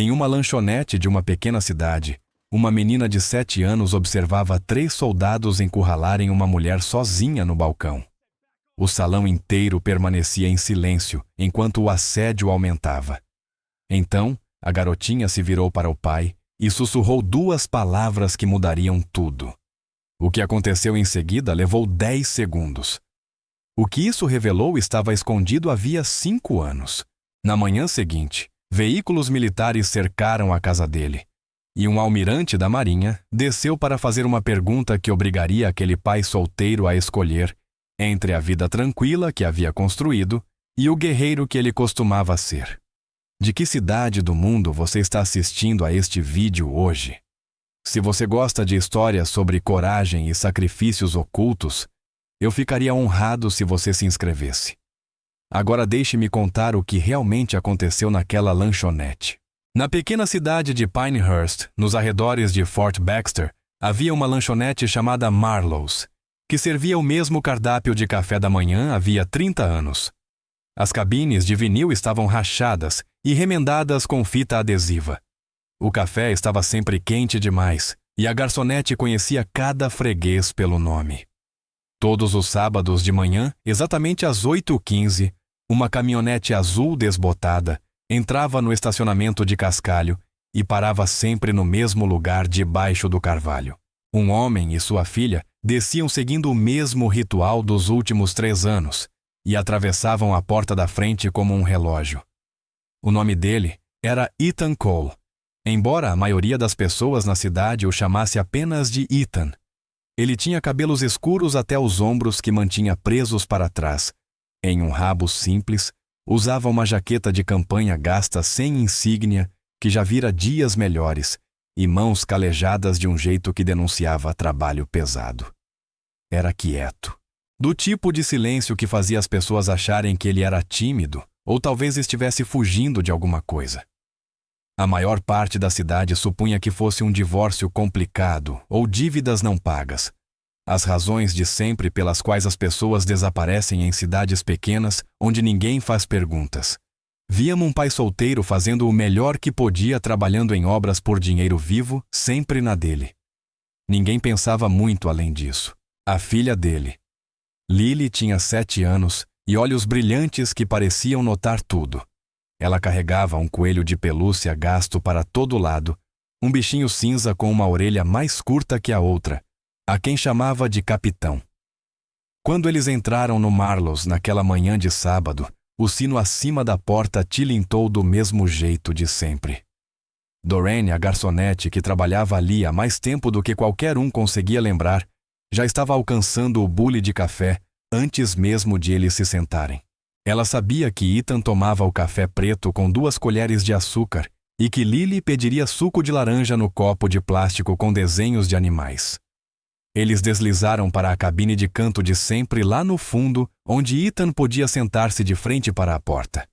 Em uma lanchonete de uma pequena cidade, uma menina de 7 anos observava 3 soldados encurralarem uma mulher sozinha no balcão. O salão inteiro permanecia em silêncio enquanto o assédio aumentava. Então, a garotinha se virou para o pai e sussurrou 2 palavras que mudariam tudo. O que aconteceu em seguida levou 10 segundos. O que isso revelou estava escondido havia 5 anos. Na manhã seguinte, veículos militares cercaram a casa dele, e um almirante da Marinha desceu para fazer uma pergunta que obrigaria aquele pai solteiro a escolher entre a vida tranquila que havia construído e o guerreiro que ele costumava ser. De que cidade do mundo você está assistindo a este vídeo hoje? Se você gosta de histórias sobre coragem e sacrifícios ocultos, eu ficaria honrado se você se inscrevesse. Agora deixe-me contar o que realmente aconteceu naquela lanchonete. Na pequena cidade de Pinehurst, nos arredores de Fort Baxter, havia uma lanchonete chamada Marlowe's, que servia o mesmo cardápio de café da manhã havia 30 anos. As cabines de vinil estavam rachadas e remendadas com fita adesiva. O café estava sempre quente demais, e a garçonete conhecia cada freguês pelo nome. Todos os sábados de manhã, exatamente às 8h15, uma caminhonete azul desbotada entrava no estacionamento de cascalho e parava sempre no mesmo lugar debaixo do carvalho. Um homem e sua filha desciam seguindo o mesmo ritual dos últimos 3 anos e atravessavam a porta da frente como um relógio. O nome dele era Ethan Cole, embora a maioria das pessoas na cidade o chamasse apenas de Ethan. Ele tinha cabelos escuros até os ombros que mantinha presos para trás. Em um rabo simples, usava uma jaqueta de campanha gasta sem insígnia que já vira dias melhores e mãos calejadas de um jeito que denunciava trabalho pesado. Era quieto, do tipo de silêncio que fazia as pessoas acharem que ele era tímido ou talvez estivesse fugindo de alguma coisa. A maior parte da cidade supunha que fosse um divórcio complicado ou dívidas não pagas. As razões de sempre pelas quais as pessoas desaparecem em cidades pequenas onde ninguém faz perguntas. Víamos um pai solteiro fazendo o melhor que podia trabalhando em obras por dinheiro vivo, sempre na dele. Ninguém pensava muito além disso. A filha dele, Lily, tinha 7 anos e olhos brilhantes que pareciam notar tudo. Ela carregava um coelho de pelúcia gasto para todo lado, um bichinho cinza com uma orelha mais curta que a outra, a quem chamava de Capitão. Quando eles entraram no Marlowe's naquela manhã de sábado, o sino acima da porta tilintou do mesmo jeito de sempre. Doreen, a garçonete que trabalhava ali há mais tempo do que qualquer um conseguia lembrar, já estava alcançando o bule de café antes mesmo de eles se sentarem. Ela sabia que Ethan tomava o café preto com 2 colheres de açúcar e que Lily pediria suco de laranja no copo de plástico com desenhos de animais. Eles deslizaram para a cabine de canto de sempre lá no fundo, onde Ethan podia sentar-se de frente para a porta.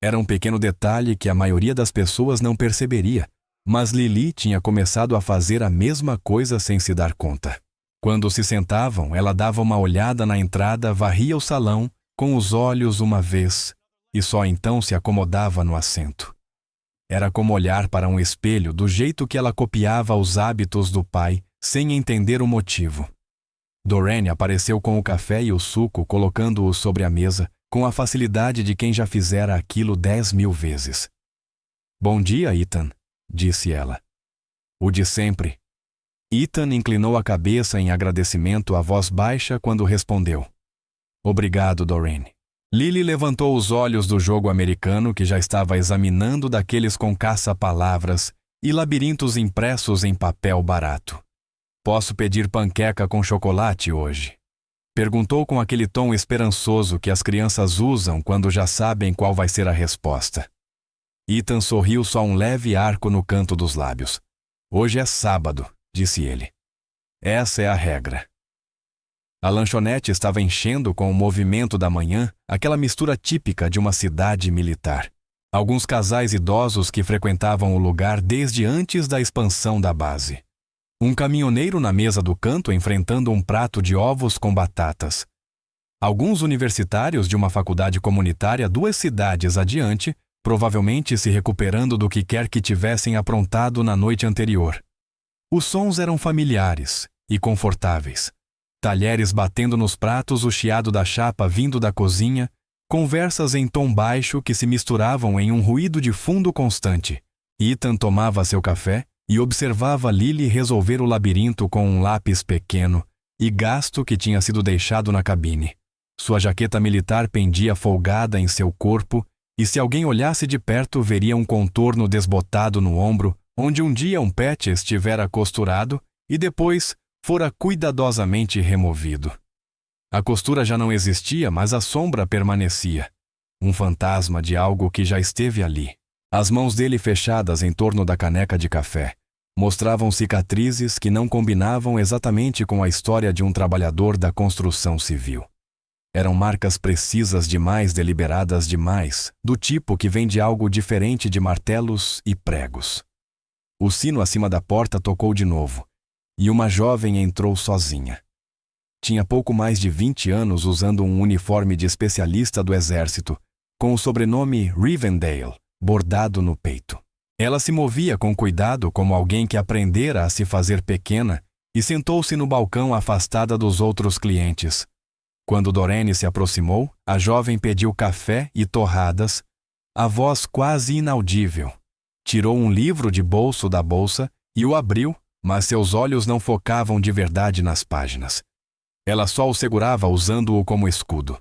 Era um pequeno detalhe que a maioria das pessoas não perceberia, mas Lily tinha começado a fazer a mesma coisa sem se dar conta. Quando se sentavam, ela dava uma olhada na entrada, varria o salão, com os olhos uma vez, e só então se acomodava no assento. Era como olhar para um espelho do jeito que ela copiava os hábitos do pai, sem entender o motivo. Doreen apareceu com o café e o suco, colocando-os sobre a mesa, com a facilidade de quem já fizera aquilo 10.000 vezes. "Bom dia, Ethan", disse ela. "O de sempre." Ethan inclinou a cabeça em agradecimento à voz baixa quando respondeu. "Obrigado, Doreen." Lily levantou os olhos do jogo americano que já estava examinando daqueles com caça-palavras e labirintos impressos em papel barato. "Posso pedir panqueca com chocolate hoje?" Perguntou com aquele tom esperançoso que as crianças usam quando já sabem qual vai ser a resposta. Ethan sorriu só um leve arco no canto dos lábios. "Hoje é sábado", disse ele. "Essa é a regra." A lanchonete estava enchendo com o movimento da manhã, aquela mistura típica de uma cidade militar. Alguns casais idosos que frequentavam o lugar desde antes da expansão da base. Um caminhoneiro na mesa do canto enfrentando um prato de ovos com batatas. Alguns universitários de uma faculdade comunitária 2 cidades adiante, provavelmente se recuperando do que quer que tivessem aprontado na noite anterior. Os sons eram familiares e confortáveis. Talheres batendo nos pratos, o chiado da chapa vindo da cozinha, conversas em tom baixo que se misturavam em um ruído de fundo constante. Ethan tomava seu café e observava Lily resolver o labirinto com um lápis pequeno e gasto que tinha sido deixado na cabine. Sua jaqueta militar pendia folgada em seu corpo, e se alguém olhasse de perto veria um contorno desbotado no ombro, onde um dia um patch estivera costurado e depois fora cuidadosamente removido. A costura já não existia, mas a sombra permanecia. Um fantasma de algo que já esteve ali. As mãos dele fechadas em torno da caneca de café mostravam cicatrizes que não combinavam exatamente com a história de um trabalhador da construção civil. Eram marcas precisas demais, deliberadas demais, do tipo que vem de algo diferente de martelos e pregos. O sino acima da porta tocou de novo, e uma jovem entrou sozinha. Tinha pouco mais de 20 anos, usando um uniforme de especialista do exército, com o sobrenome Rivendale bordado no peito. Ela se movia com cuidado como alguém que aprendera a se fazer pequena e sentou-se no balcão afastada dos outros clientes. Quando Dorene se aproximou, a jovem pediu café e torradas, a voz quase inaudível. Tirou um livro de bolso da bolsa e o abriu, mas seus olhos não focavam de verdade nas páginas. Ela só o segurava usando-o como escudo.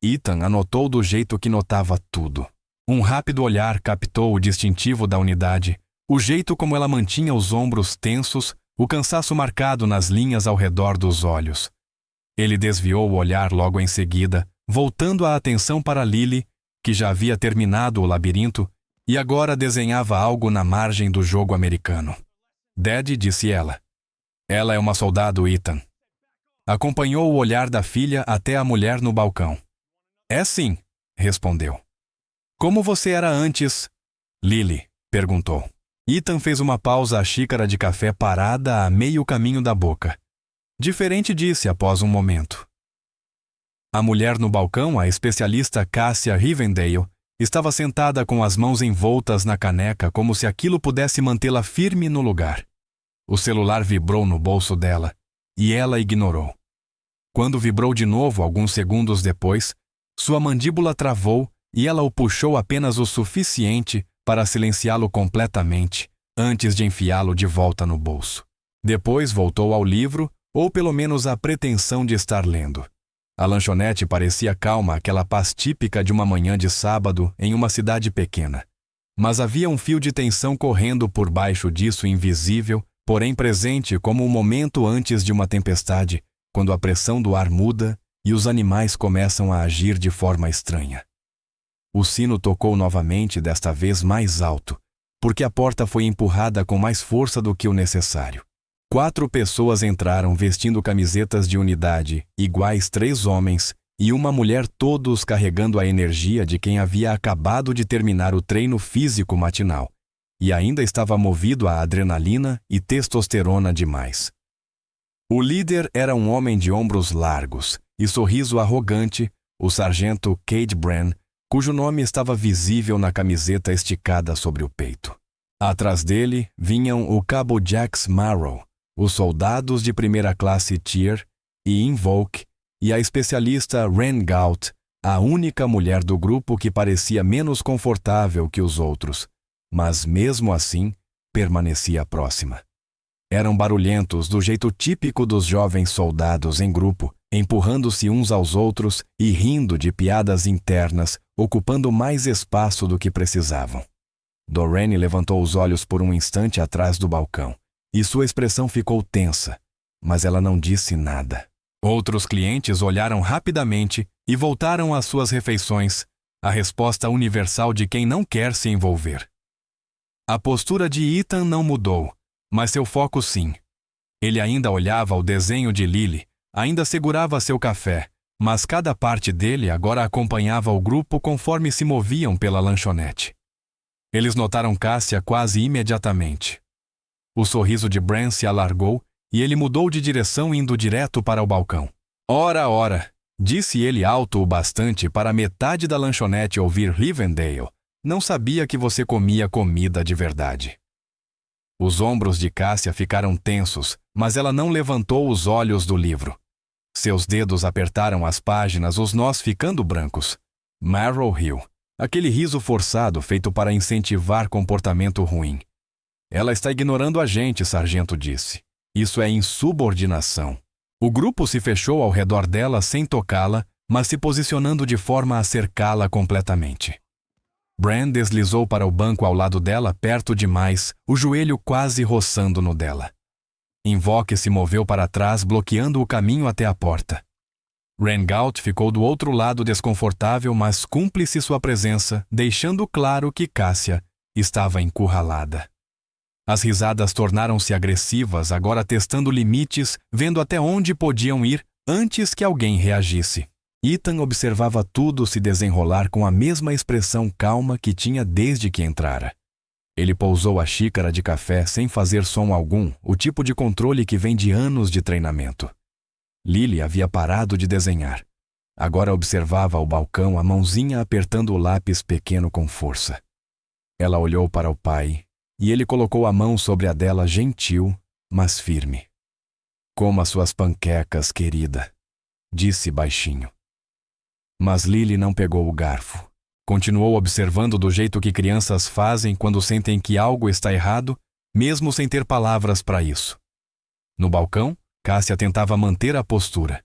Ethan anotou do jeito que notava tudo. Um rápido olhar captou o distintivo da unidade, o jeito como ela mantinha os ombros tensos, o cansaço marcado nas linhas ao redor dos olhos. Ele desviou o olhar logo em seguida, voltando a atenção para Lily, que já havia terminado o labirinto e agora desenhava algo na margem do jogo americano. Daddy, disse ela. Ela é uma soldado, Ethan. Acompanhou o olhar da filha até a mulher no balcão. É sim, respondeu. Como você era antes? Lily perguntou. Ethan fez uma pausa, a xícara de café parada a meio caminho da boca. Diferente, disse após um momento. A mulher no balcão, a especialista Cassia Rivendale, estava sentada com as mãos envoltas na caneca como se aquilo pudesse mantê-la firme no lugar. O celular vibrou no bolso dela e ela ignorou. Quando vibrou de novo alguns segundos depois, sua mandíbula travou e ela o puxou apenas o suficiente para silenciá-lo completamente, antes de enfiá-lo de volta no bolso. Depois voltou ao livro, ou pelo menos à pretensão de estar lendo. A lanchonete parecia calma, aquela paz típica de uma manhã de sábado em uma cidade pequena. Mas havia um fio de tensão correndo por baixo disso, invisível, porém presente como um momento antes de uma tempestade, quando a pressão do ar muda e os animais começam a agir de forma estranha. O sino tocou novamente, desta vez mais alto, porque a porta foi empurrada com mais força do que o necessário. 4 pessoas entraram vestindo camisetas de unidade, iguais 3 homens e uma mulher, todos carregando a energia de quem havia acabado de terminar o treino físico matinal e ainda estava movido a adrenalina e testosterona demais. O líder era um homem de ombros largos e sorriso arrogante, o sargento Cade Bran, cujo nome estava visível na camiseta esticada sobre o peito. Atrás dele vinham o cabo Jax Marrow, os soldados de primeira classe Tyr e Invoke e a especialista Ren Gaut, a única mulher do grupo que parecia menos confortável que os outros, mas mesmo assim permanecia próxima. Eram barulhentos do jeito típico dos jovens soldados em grupo, empurrando-se uns aos outros e rindo de piadas internas, ocupando mais espaço do que precisavam. Dorene levantou os olhos por um instante atrás do balcão, e sua expressão ficou tensa, mas ela não disse nada. Outros clientes olharam rapidamente e voltaram às suas refeições, a resposta universal de quem não quer se envolver. A postura de Ethan não mudou, mas seu foco sim. Ele ainda olhava o desenho de Lily, ainda segurava seu café, mas cada parte dele agora acompanhava o grupo conforme se moviam pela lanchonete. Eles notaram Cassia quase imediatamente. O sorriso de Bran se alargou e ele mudou de direção, indo direto para o balcão. Ora, ora, disse ele alto o bastante para metade da lanchonete ouvir Rivendale, Não sabia que você comia comida de verdade. Os ombros de Cássia ficaram tensos, mas ela não levantou os olhos do livro. Seus dedos apertaram as páginas, os nós ficando brancos. Marrow riu. Aquele riso forçado feito para incentivar comportamento ruim. Ela está ignorando a gente, sargento disse. Isso é insubordinação. O grupo se fechou ao redor dela sem tocá-la, mas se posicionando de forma a cercá-la completamente. Bran deslizou para o banco ao lado dela, perto demais, o joelho quase roçando no dela. Invoque se moveu para trás, bloqueando o caminho até a porta. Rengaut ficou do outro lado desconfortável, mas cúmplice sua presença, deixando claro que Cássia estava encurralada. As risadas tornaram-se agressivas, agora testando limites, vendo até onde podiam ir antes que alguém reagisse. Ethan observava tudo se desenrolar com a mesma expressão calma que tinha desde que entrara. Ele pousou a xícara de café sem fazer som algum, o tipo de controle que vem de anos de treinamento. Lily havia parado de desenhar. Agora observava o balcão, a mãozinha apertando o lápis pequeno com força. Ela olhou para o pai, e ele colocou a mão sobre a dela gentil, mas firme. "Coma suas panquecas, querida", disse baixinho. Mas Lily não pegou o garfo. Continuou observando do jeito que crianças fazem quando sentem que algo está errado, mesmo sem ter palavras para isso. No balcão, Cássia tentava manter a postura.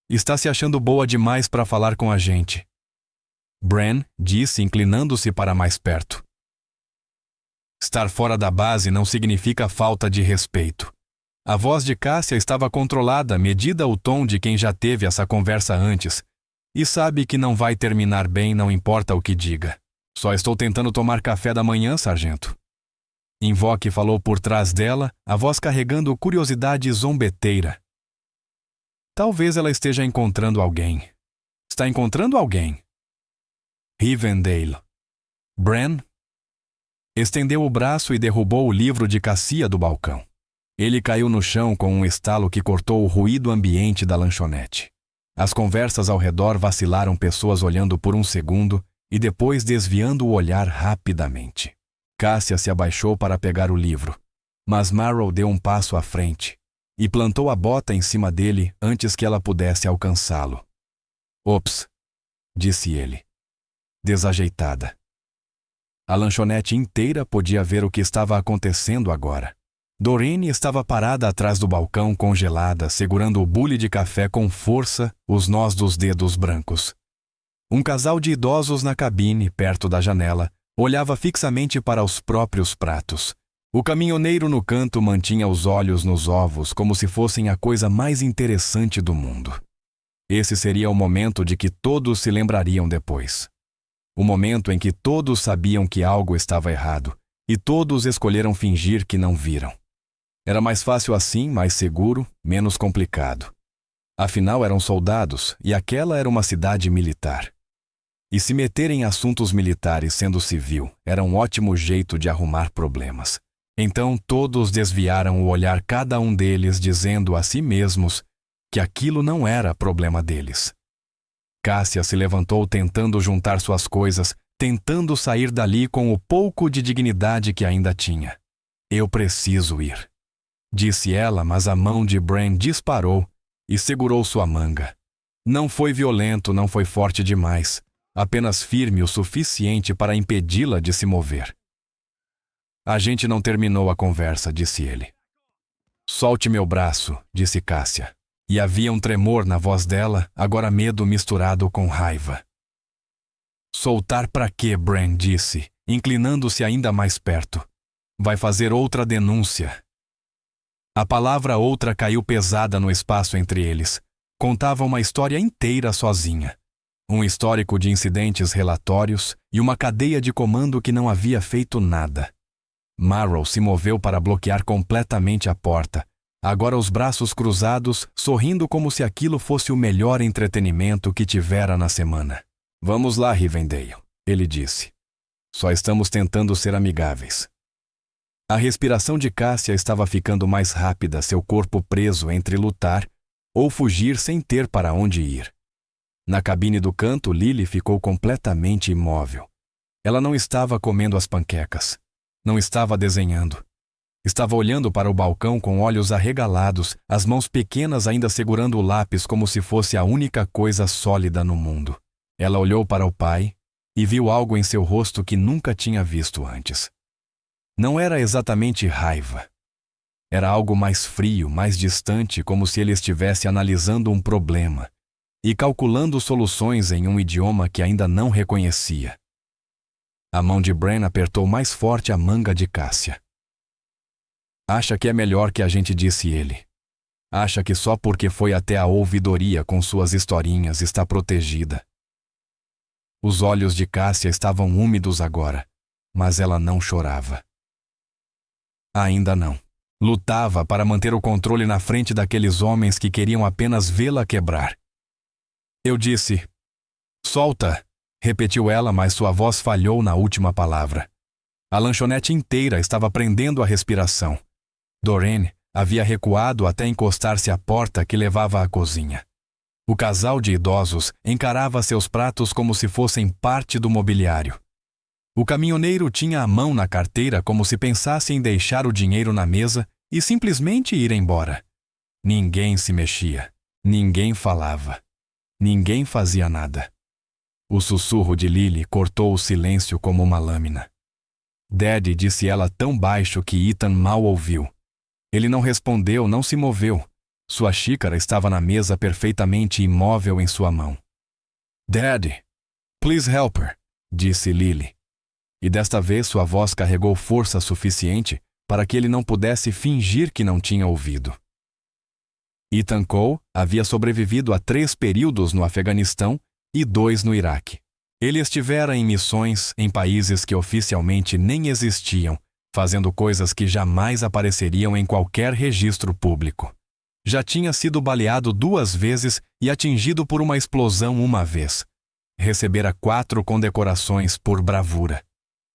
"Está se achando boa demais para falar com a gente", Bran disse, inclinando-se para mais perto. "Estar fora da base não significa falta de respeito." A voz de Cássia estava controlada, medida o tom de quem já teve essa conversa antes, e sabe que não vai terminar bem, não importa o que diga. "Só estou tentando tomar café da manhã, sargento." Invoque falou por trás dela, a voz carregando curiosidade zombeteira. "Talvez ela esteja encontrando alguém." "Está encontrando alguém?" "Rivendale." Bran estendeu o braço e derrubou o livro de Cassia do balcão. Ele caiu no chão com um estalo que cortou o ruído ambiente da lanchonete. As conversas ao redor vacilaram, pessoas olhando por um segundo e depois desviando o olhar rapidamente. Cássia se abaixou para pegar o livro, mas Marrow deu um passo à frente e plantou a bota em cima dele antes que ela pudesse alcançá-lo. "Ops", disse ele, desajeitada. A lanchonete inteira podia ver o que estava acontecendo agora. Doreen estava parada atrás do balcão, congelada, segurando o bule de café com força, os nós dos dedos brancos. Um casal de idosos na cabine, perto da janela, olhava fixamente para os próprios pratos. O caminhoneiro no canto mantinha os olhos nos ovos, como se fossem a coisa mais interessante do mundo. Esse seria o momento de que todos se lembrariam depois. O momento em que todos sabiam que algo estava errado, e todos escolheram fingir que não viram. Era mais fácil assim, mais seguro, menos complicado. Afinal, eram soldados, e aquela era uma cidade militar. E se meter em assuntos militares sendo civil era um ótimo jeito de arrumar problemas. Então todos desviaram o olhar, cada um deles dizendo a si mesmos que aquilo não era problema deles. Cássia se levantou tentando juntar suas coisas, tentando sair dali com o pouco de dignidade que ainda tinha. "Eu preciso ir", disse ela, mas a mão de Bran disparou e segurou sua manga. Não foi violento, não foi forte demais, apenas firme o suficiente para impedi-la de se mover. "A gente não terminou a conversa", disse ele. "Solte meu braço", disse Cássia, e havia um tremor na voz dela, agora medo misturado com raiva. "Soltar pra quê?", Bran disse, inclinando-se ainda mais perto. "Vai fazer outra denúncia." A palavra outra caiu pesada no espaço entre eles. Contava uma história inteira sozinha. Um histórico de incidentes relatórios e uma cadeia de comando que não havia feito nada. Marrow se moveu para bloquear completamente a porta, agora os braços cruzados, sorrindo como se aquilo fosse o melhor entretenimento que tivera na semana. "Vamos lá, Rivendale", ele disse. "Só estamos tentando ser amigáveis." A respiração de Cássia estava ficando mais rápida, seu corpo preso entre lutar ou fugir sem ter para onde ir. Na cabine do canto, Lily ficou completamente imóvel. Ela não estava comendo as panquecas. Não estava desenhando. Estava olhando para o balcão com olhos arregalados, as mãos pequenas ainda segurando o lápis como se fosse a única coisa sólida no mundo. Ela olhou para o pai e viu algo em seu rosto que nunca tinha visto antes. Não era exatamente raiva. Era algo mais frio, mais distante, como se ele estivesse analisando um problema e calculando soluções em um idioma que ainda não reconhecia. A mão de Bran apertou mais forte a manga de Cássia. Acha que é melhor que a gente disse ele. Acha que só porque foi até a ouvidoria com suas historinhas está protegida. Os olhos de Cássia estavam úmidos agora, mas ela não chorava. Ainda não. Lutava para manter o controle na frente daqueles homens que queriam apenas vê-la quebrar. Eu disse, solta, repetiu ela, mas sua voz falhou na última palavra. A lanchonete inteira estava prendendo a respiração. Doreen havia recuado até encostar-se à porta que levava à cozinha. O casal de idosos encarava seus pratos como se fossem parte do mobiliário. O caminhoneiro tinha a mão na carteira como se pensasse em deixar o dinheiro na mesa e simplesmente ir embora. Ninguém se mexia. Ninguém falava. Ninguém fazia nada. O sussurro de Lily cortou o silêncio como uma lâmina. Daddy, disse ela tão baixo que Ethan mal ouviu. Ele não respondeu, não se moveu. Sua xícara estava na mesa perfeitamente imóvel em sua mão. Daddy, please help her, disse Lily. E desta vez sua voz carregou força suficiente para que ele não pudesse fingir que não tinha ouvido. Ethan Cole havia sobrevivido a 3 períodos no Afeganistão e 2 no Iraque. Ele estivera em missões em países que oficialmente nem existiam, fazendo coisas que jamais apareceriam em qualquer registro público. Já tinha sido baleado 2 vezes e atingido por uma explosão uma vez. Recebera 4 condecorações por bravura.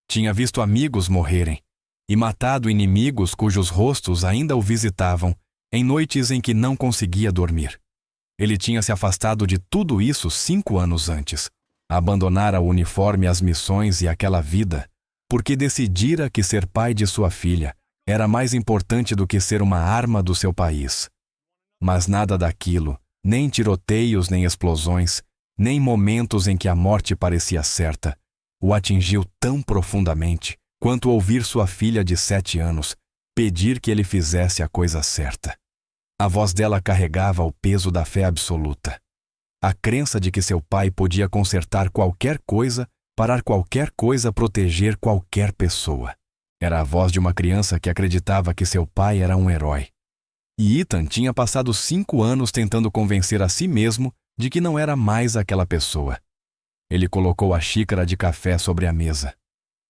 Tinha visto amigos morrerem e matado inimigos cujos rostos ainda o visitavam em noites em que não conseguia dormir. Ele tinha se afastado de tudo isso 5 anos antes. Abandonara o uniforme, as missões e aquela vida, porque decidira que ser pai de sua filha era mais importante do que ser uma arma do seu país. Mas nada daquilo, nem tiroteios, nem explosões, nem momentos em que a morte parecia certa, o atingiu tão profundamente quanto ouvir sua filha de 7 anos pedir que ele fizesse a coisa certa. A voz dela carregava o peso da fé absoluta. A crença de que seu pai podia consertar qualquer coisa, parar qualquer coisa, proteger qualquer pessoa. Era a voz de uma criança que acreditava que seu pai era um herói. E Ethan tinha passado 5 anos tentando convencer a si mesmo de que não era mais aquela pessoa. Ele colocou a xícara de café sobre a mesa.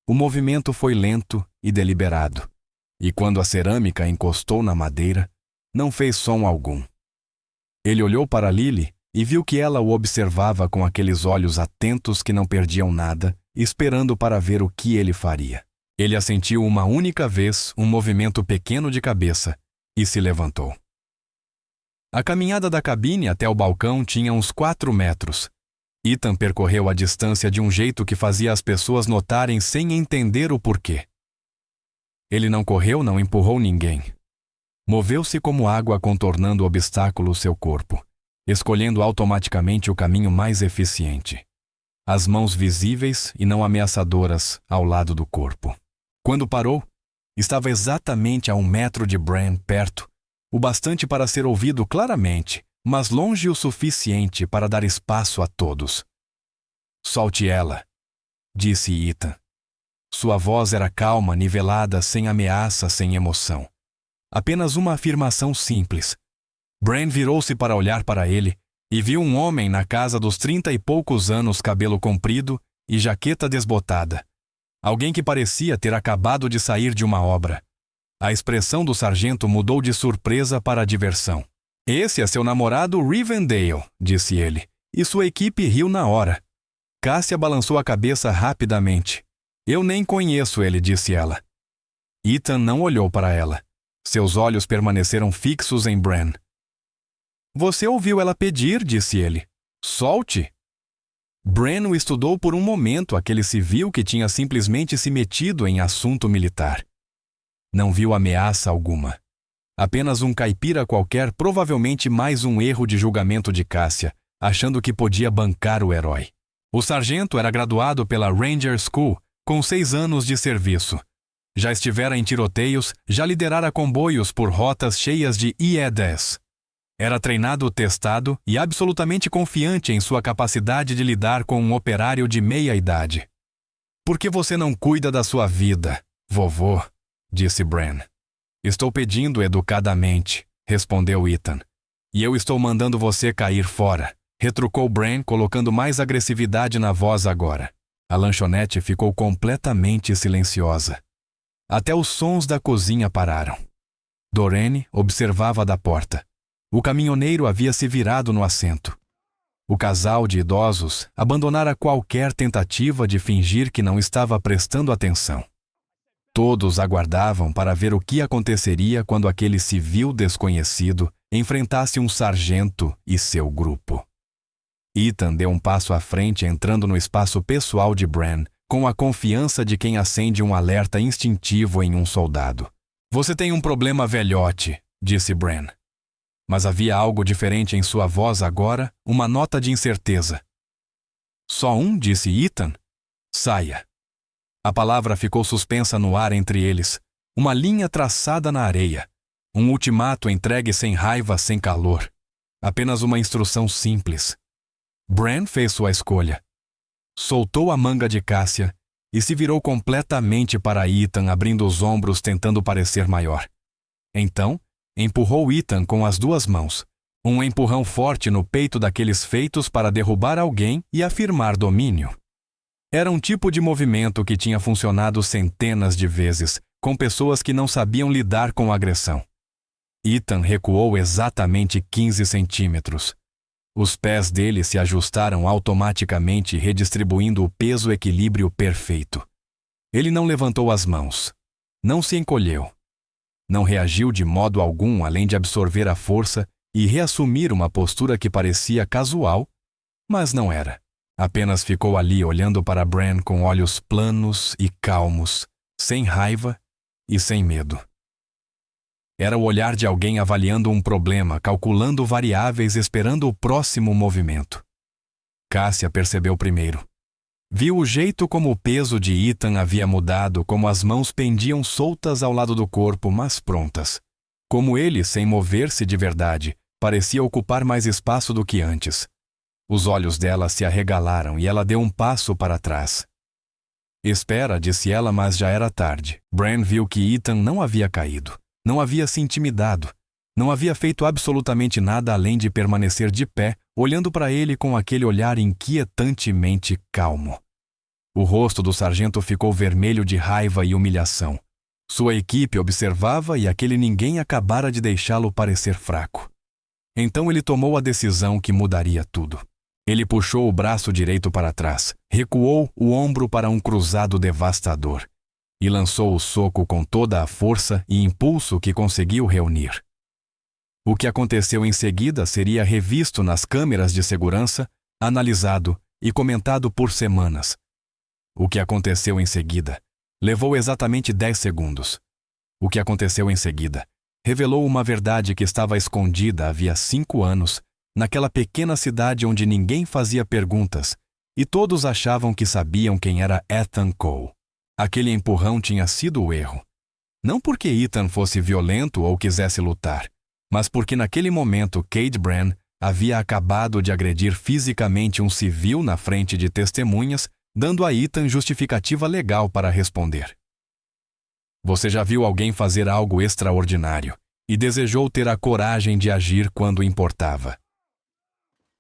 O movimento foi lento e deliberado, e quando a cerâmica encostou na madeira, não fez som algum. Ele olhou para Lily e viu que ela o observava com aqueles olhos atentos que não perdiam nada, esperando para ver o que ele faria. Ele assentiu uma única vez, um movimento pequeno de cabeça, e se levantou. A caminhada da cabine até o balcão tinha uns 4 metros. Ethan percorreu a distância de um jeito que fazia as pessoas notarem sem entender o porquê. Ele não correu, não empurrou ninguém. Moveu-se como água contornando o obstáculo seu corpo, escolhendo automaticamente o caminho mais eficiente. As mãos visíveis e não ameaçadoras ao lado do corpo. Quando parou, estava exatamente a 1 metro de Bran, perto, o bastante para ser ouvido claramente, mas longe o suficiente para dar espaço a todos. Solte ela, disse Ethan. Sua voz era calma, nivelada, sem ameaça, sem emoção. Apenas uma afirmação simples. Bran virou-se para olhar para ele e viu um homem na casa dos 30 e poucos anos, cabelo comprido e jaqueta desbotada. Alguém que parecia ter acabado de sair de uma obra. A expressão do sargento mudou de surpresa para diversão. Esse é seu namorado Rivendale, disse ele, e sua equipe riu na hora. Cássia balançou a cabeça rapidamente. Eu nem conheço ele, disse ela. Ethan não olhou para ela. Seus olhos permaneceram fixos em Bran. Você ouviu ela pedir, disse ele. Solte. Bran o estudou por um momento, aquele civil que tinha simplesmente se metido em assunto militar. Não viu ameaça alguma. Apenas um caipira qualquer, provavelmente mais um erro de julgamento de Cássia, achando que podia bancar o herói. O sargento era graduado pela Ranger School, com 6 anos de serviço. Já estivera em tiroteios, já liderara comboios por rotas cheias de IE-10. Era treinado, testado e absolutamente confiante em sua capacidade de lidar com um operário de meia-idade. "Por que você não cuida da sua vida, vovô?", disse Bran. "Estou pedindo educadamente", respondeu Ethan. "E eu estou mandando você cair fora", retrucou Bran, colocando mais agressividade na voz agora. A lanchonete ficou completamente silenciosa. Até os sons da cozinha pararam. Dorene observava da porta. O caminhoneiro havia se virado no assento. O casal de idosos abandonara qualquer tentativa de fingir que não estava prestando atenção. Todos aguardavam para ver o que aconteceria quando aquele civil desconhecido enfrentasse um sargento e seu grupo. Ethan deu um passo à frente, entrando no espaço pessoal de Bran, com a confiança de quem acende um alerta instintivo em um soldado. "Você tem um problema, velhote", disse Bran. Mas havia algo diferente em sua voz agora, uma nota de incerteza. "Só um?", disse Ethan. "Saia." A palavra ficou suspensa no ar entre eles, uma linha traçada na areia, um ultimato entregue sem raiva, sem calor. Apenas uma instrução simples. Bran fez sua escolha. Soltou a manga de Cássia e se virou completamente para Ethan, abrindo os ombros, tentando parecer maior. Então, empurrou Ethan com as 2 mãos, um empurrão forte no peito daqueles feitos para derrubar alguém e afirmar domínio. Era um tipo de movimento que tinha funcionado centenas de vezes, com pessoas que não sabiam lidar com a agressão. Ethan recuou exatamente 15 centímetros. Os pés dele se ajustaram automaticamente, redistribuindo o peso-equilíbrio perfeito. Ele não levantou as mãos. Não se encolheu. Não reagiu de modo algum, além de absorver a força e reassumir uma postura que parecia casual, mas não era. Apenas ficou ali olhando para Bran com olhos planos e calmos, sem raiva e sem medo. Era o olhar de alguém avaliando um problema, calculando variáveis, esperando o próximo movimento. Cássia percebeu primeiro. Viu o jeito como o peso de Ethan havia mudado, como as mãos pendiam soltas ao lado do corpo, mas prontas. Como ele, sem mover-se de verdade, parecia ocupar mais espaço do que antes. Os olhos dela se arregalaram e ela deu um passo para trás. "Espera", disse ela, mas já era tarde. Bran viu que Ethan não havia caído. Não havia se intimidado. Não havia feito absolutamente nada além de permanecer de pé, olhando para ele com aquele olhar inquietantemente calmo. O rosto do sargento ficou vermelho de raiva e humilhação. Sua equipe observava e aquele ninguém acabara de deixá-lo parecer fraco. Então ele tomou a decisão que mudaria tudo. Ele puxou o braço direito para trás, recuou o ombro para um cruzado devastador e lançou o soco com toda a força e impulso que conseguiu reunir. O que aconteceu em seguida seria revisto nas câmeras de segurança, analisado e comentado por semanas. O que aconteceu em seguida levou exatamente 10 segundos. O que aconteceu em seguida revelou uma verdade que estava escondida havia 5 anos, naquela pequena cidade onde ninguém fazia perguntas e todos achavam que sabiam quem era Ethan Cole. Aquele empurrão tinha sido o erro. Não porque Ethan fosse violento ou quisesse lutar, mas porque naquele momento Cade Bran havia acabado de agredir fisicamente um civil na frente de testemunhas, dando a Ethan justificativa legal para responder. Você já viu alguém fazer algo extraordinário e desejou ter a coragem de agir quando importava.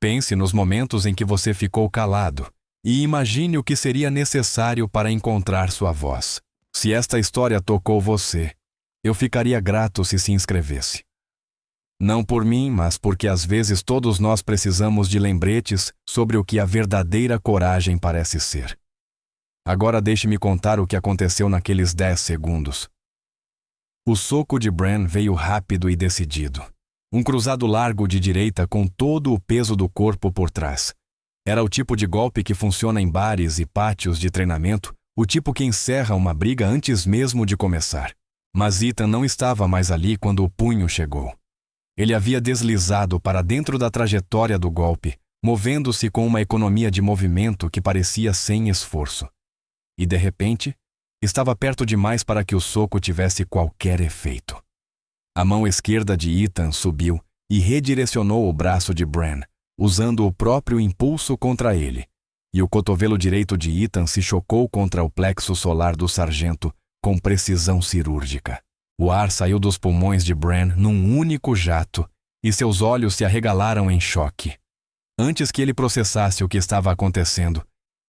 Pense nos momentos em que você ficou calado e imagine o que seria necessário para encontrar sua voz. Se esta história tocou você, eu ficaria grato se inscrevesse. Não por mim, mas porque às vezes todos nós precisamos de lembretes sobre o que a verdadeira coragem parece ser. Agora deixe-me contar o que aconteceu naqueles 10 segundos. O soco de Bran veio rápido e decidido. Um cruzado largo de direita com todo o peso do corpo por trás. Era o tipo de golpe que funciona em bares e pátios de treinamento, o tipo que encerra uma briga antes mesmo de começar. Mas Ethan não estava mais ali quando o punho chegou. Ele havia deslizado para dentro da trajetória do golpe, movendo-se com uma economia de movimento que parecia sem esforço. E, de repente, estava perto demais para que o soco tivesse qualquer efeito. A mão esquerda de Ethan subiu e redirecionou o braço de Bran, usando o próprio impulso contra ele, e o cotovelo direito de Ethan se chocou contra o plexo solar do sargento com precisão cirúrgica. O ar saiu dos pulmões de Bran num único jato, e seus olhos se arregalaram em choque. Antes que ele processasse o que estava acontecendo,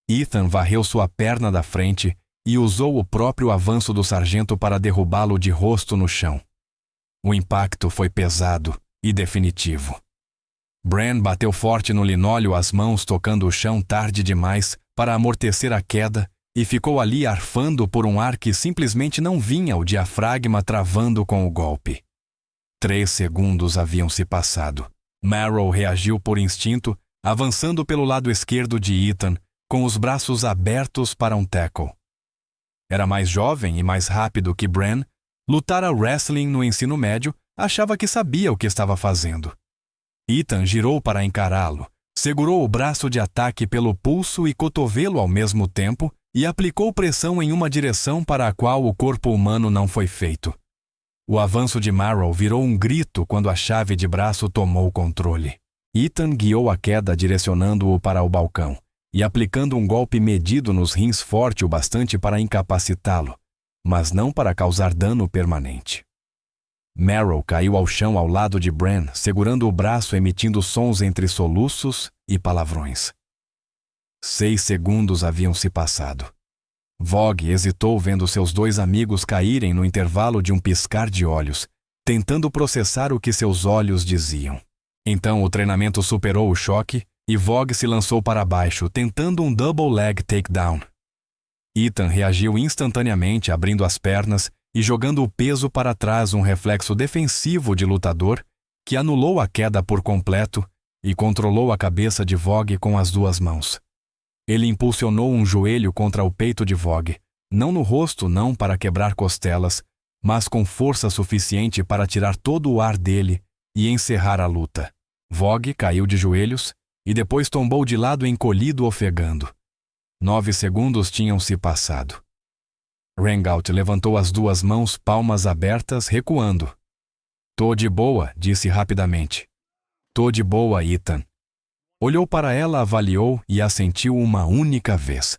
Ethan varreu sua perna da frente e usou o próprio avanço do sargento para derrubá-lo de rosto no chão. O impacto foi pesado e definitivo. Bran bateu forte no linóleo, as mãos tocando o chão tarde demais para amortecer a queda, e ficou ali arfando por um ar que simplesmente não vinha, o diafragma travando com o golpe. 3 segundos haviam se passado. Marrow reagiu por instinto, avançando pelo lado esquerdo de Ethan, com os braços abertos para um tackle. Era mais jovem e mais rápido que Bran, lutara wrestling no ensino médio, achava que sabia o que estava fazendo. Ethan girou para encará-lo, segurou o braço de ataque pelo pulso e cotovelo ao mesmo tempo e aplicou pressão em uma direção para a qual o corpo humano não foi feito. O avanço de Marrow virou um grito quando a chave de braço tomou o controle. Ethan guiou a queda direcionando-o para o balcão e aplicando um golpe medido nos rins forte o bastante para incapacitá-lo, mas não para causar dano permanente. Marrow caiu ao chão ao lado de Bran, segurando o braço, emitindo sons entre soluços e palavrões. 6 segundos haviam se passado. Vogue hesitou vendo seus 2 amigos caírem no intervalo de um piscar de olhos, tentando processar o que seus olhos diziam. Então o treinamento superou o choque e Vogue se lançou para baixo, tentando um double leg takedown. Ethan reagiu instantaneamente, abrindo as pernas e jogando o peso para trás, um reflexo defensivo de lutador que anulou a queda por completo e controlou a cabeça de Vogue com as 2 mãos. Ele impulsionou um joelho contra o peito de Vogue, não no rosto, não para quebrar costelas, mas com força suficiente para tirar todo o ar dele e encerrar a luta. Vogue caiu de joelhos e depois tombou de lado encolhido, ofegando. 9 segundos tinham se passado. Rangout levantou as 2 mãos, palmas abertas, recuando. "Tô de boa", disse rapidamente. "Tô de boa, Ethan." Olhou para ela, avaliou e assentiu uma única vez.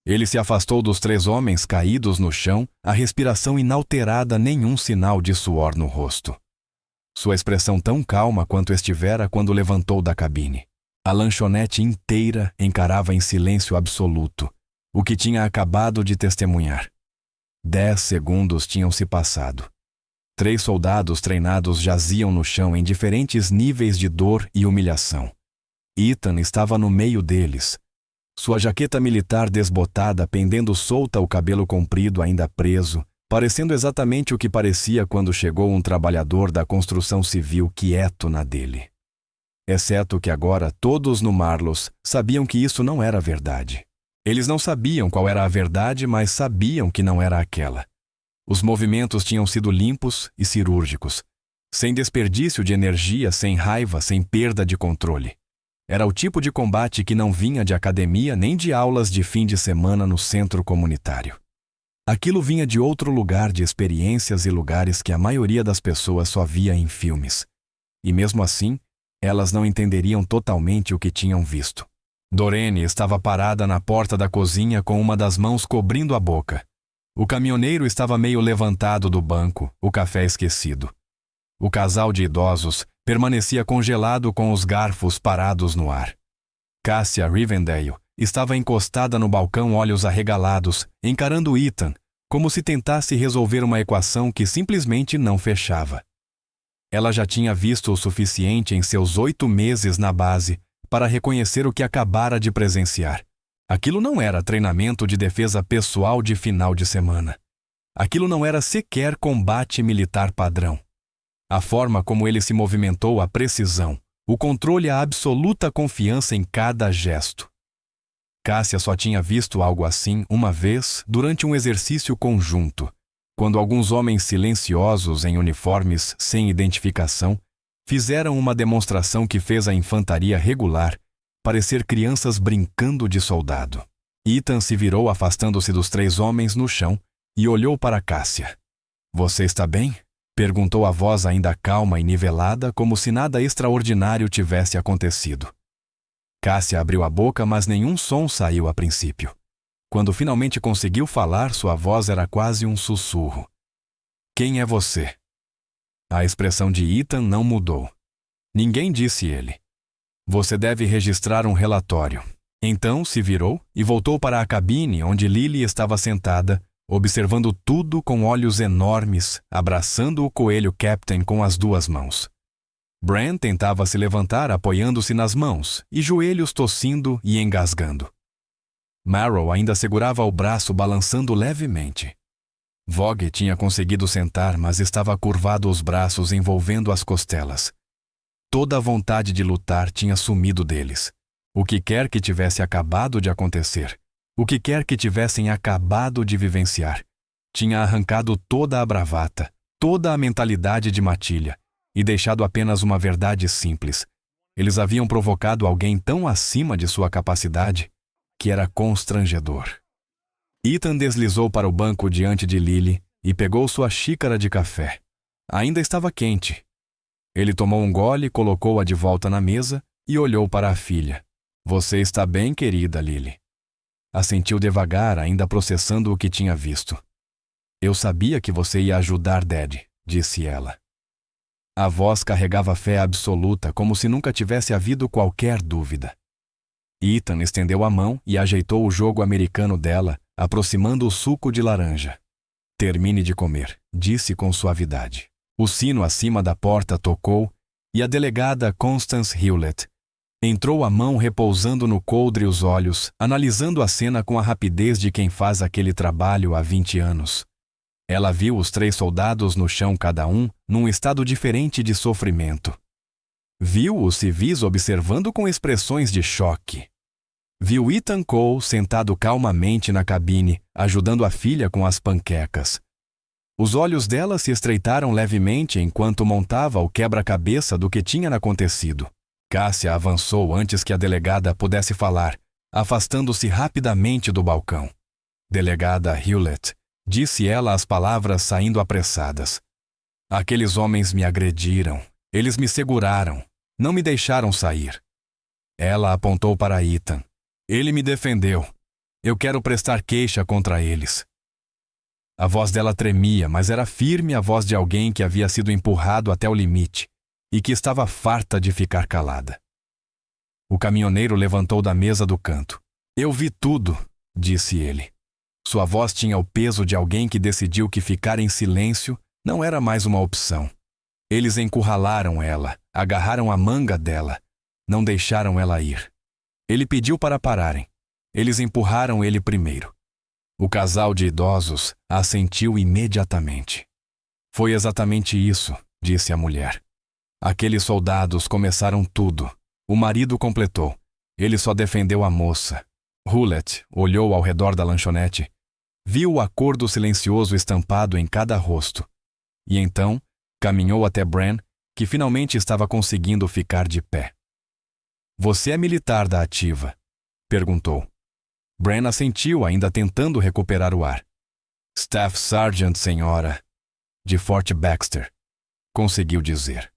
Ele se afastou dos 3 homens caídos no chão, a respiração inalterada, nenhum sinal de suor no rosto. Sua expressão tão calma quanto estivera quando levantou da cabine. A lanchonete inteira encarava em silêncio absoluto o que tinha acabado de testemunhar. 10 segundos tinham se passado. 3 soldados treinados jaziam no chão em diferentes níveis de dor e humilhação. Ethan estava no meio deles. Sua jaqueta militar desbotada, pendendo solta, o cabelo comprido ainda preso, parecendo exatamente o que parecia quando chegou um trabalhador da construção civil quieto na dele. Exceto que agora todos no Marlos sabiam que isso não era verdade. Eles não sabiam qual era a verdade, mas sabiam que não era aquela. Os movimentos tinham sido limpos e cirúrgicos, sem desperdício de energia, sem raiva, sem perda de controle. Era o tipo de combate que não vinha de academia nem de aulas de fim de semana no centro comunitário. Aquilo vinha de outro lugar, de experiências e lugares que a maioria das pessoas só via em filmes. E mesmo assim, elas não entenderiam totalmente o que tinham visto. Dorene estava parada na porta da cozinha com uma das mãos cobrindo a boca. O caminhoneiro estava meio levantado do banco, o café esquecido. O casal de idosos permanecia congelado com os garfos parados no ar. Cássia Rivendale estava encostada no balcão, olhos arregalados, encarando Ethan, como se tentasse resolver uma equação que simplesmente não fechava. Ela já tinha visto o suficiente em seus 8 meses na base para reconhecer o que acabara de presenciar. Aquilo não era treinamento de defesa pessoal de final de semana. Aquilo não era sequer combate militar padrão. A forma como ele se movimentou, a precisão, o controle e a absoluta confiança em cada gesto. Cássia só tinha visto algo assim uma vez durante um exercício conjunto, quando alguns homens silenciosos em uniformes sem identificação fizeram uma demonstração que fez a infantaria regular parecer crianças brincando de soldado. Ethan se virou afastando-se dos 3 homens no chão e olhou para Cássia. "Você está bem?" perguntou a voz ainda calma e nivelada, como se nada extraordinário tivesse acontecido. Cássia abriu a boca, mas nenhum som saiu a princípio. Quando finalmente conseguiu falar, sua voz era quase um sussurro. "Quem é você?" A expressão de Ethan não mudou. "Ninguém", disse ele. "Você deve registrar um relatório." Então se virou e voltou para a cabine onde Lily estava sentada, observando tudo com olhos enormes, abraçando o coelho Captain com as 2 mãos. Bran tentava se levantar apoiando-se nas mãos e joelhos tossindo e engasgando. Marrow ainda segurava o braço balançando levemente. Vogue tinha conseguido sentar, mas estava curvado os braços envolvendo as costelas. Toda a vontade de lutar tinha sumido deles. O que quer que tivesse acabado de acontecer, o que quer que tivessem acabado de vivenciar, tinha arrancado toda a bravata, toda a mentalidade de matilha, e deixado apenas uma verdade simples. Eles haviam provocado alguém tão acima de sua capacidade que era constrangedor. Ethan deslizou para o banco diante de Lily e pegou sua xícara de café. Ainda estava quente. Ele tomou um gole, colocou-a de volta na mesa e olhou para a filha. "Você está bem, querida Lily?" Assentiu devagar, ainda processando o que tinha visto. "Eu sabia que você ia ajudar Daddy", disse ela. A voz carregava fé absoluta, como se nunca tivesse havido qualquer dúvida. Ethan estendeu a mão e ajeitou o jogo americano dela, aproximando o suco de laranja. "Termine de comer", disse com suavidade. O sino acima da porta tocou e a delegada Constance Hewlett entrou, a mão repousando no coldre os olhos, analisando a cena com a rapidez de quem faz aquele trabalho há 20 anos. Ela viu os 3 soldados no chão, cada um num estado diferente de sofrimento. Viu os civis observando com expressões de choque. Viu Ethan Cole sentado calmamente na cabine, ajudando a filha com as panquecas. Os olhos dela se estreitaram levemente enquanto montava o quebra-cabeça do que tinha acontecido. Cássia avançou antes que a delegada pudesse falar, afastando-se rapidamente do balcão. "Delegada Hewlett", disse ela, as palavras saindo apressadas. "Aqueles homens me agrediram. Eles me seguraram. Não me deixaram sair." Ela apontou para Ethan. "Ele me defendeu. Eu quero prestar queixa contra eles." A voz dela tremia, mas era firme, a voz de alguém que havia sido empurrado até o limite e que estava farta de ficar calada. O caminhoneiro levantou da mesa do canto. "Eu vi tudo", disse ele. Sua voz tinha o peso de alguém que decidiu que ficar em silêncio não era mais uma opção. Eles encurralaram ela, agarraram a manga dela, não deixaram ela ir. Ele pediu para pararem. Eles empurraram ele primeiro. O casal de idosos assentiu imediatamente. "Foi exatamente isso", disse a mulher. "Aqueles soldados começaram tudo." O marido completou. "Ele só defendeu a moça." Hewlett olhou ao redor da lanchonete. Viu o acordo silencioso estampado em cada rosto. E então caminhou até Bran, que finalmente estava conseguindo ficar de pé. "Você é militar da ativa?" perguntou. Bran assentiu, ainda tentando recuperar o ar. "Staff Sergeant, senhora, de Fort Baxter", conseguiu dizer.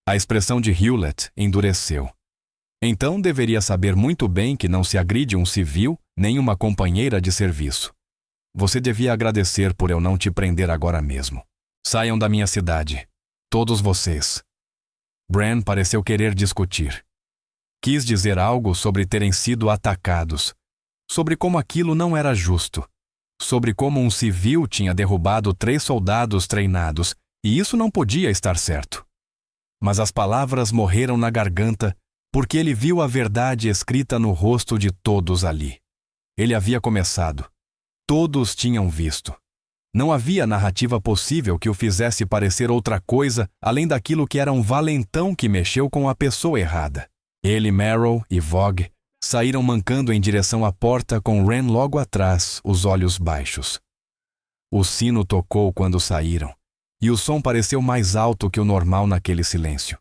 A expressão de Hewlett endureceu. Então deveria saber muito bem que não se agride um civil nem uma companheira de serviço. "Você devia agradecer por eu não te prender agora mesmo. Saiam da minha cidade. Todos vocês." Bran pareceu querer discutir. Quis dizer algo sobre terem sido atacados, sobre como aquilo não era justo, sobre como um civil tinha derrubado 3 soldados treinados, e isso não podia estar certo. Mas as palavras morreram na garganta porque ele viu a verdade escrita no rosto de todos ali. Ele havia começado. Todos tinham visto. Não havia narrativa possível que o fizesse parecer outra coisa além daquilo que era um valentão que mexeu com a pessoa errada. Ele, Merrill e Vogue saíram mancando em direção à porta com Wren logo atrás, os olhos baixos. O sino tocou quando saíram, e o som pareceu mais alto que o normal naquele silêncio.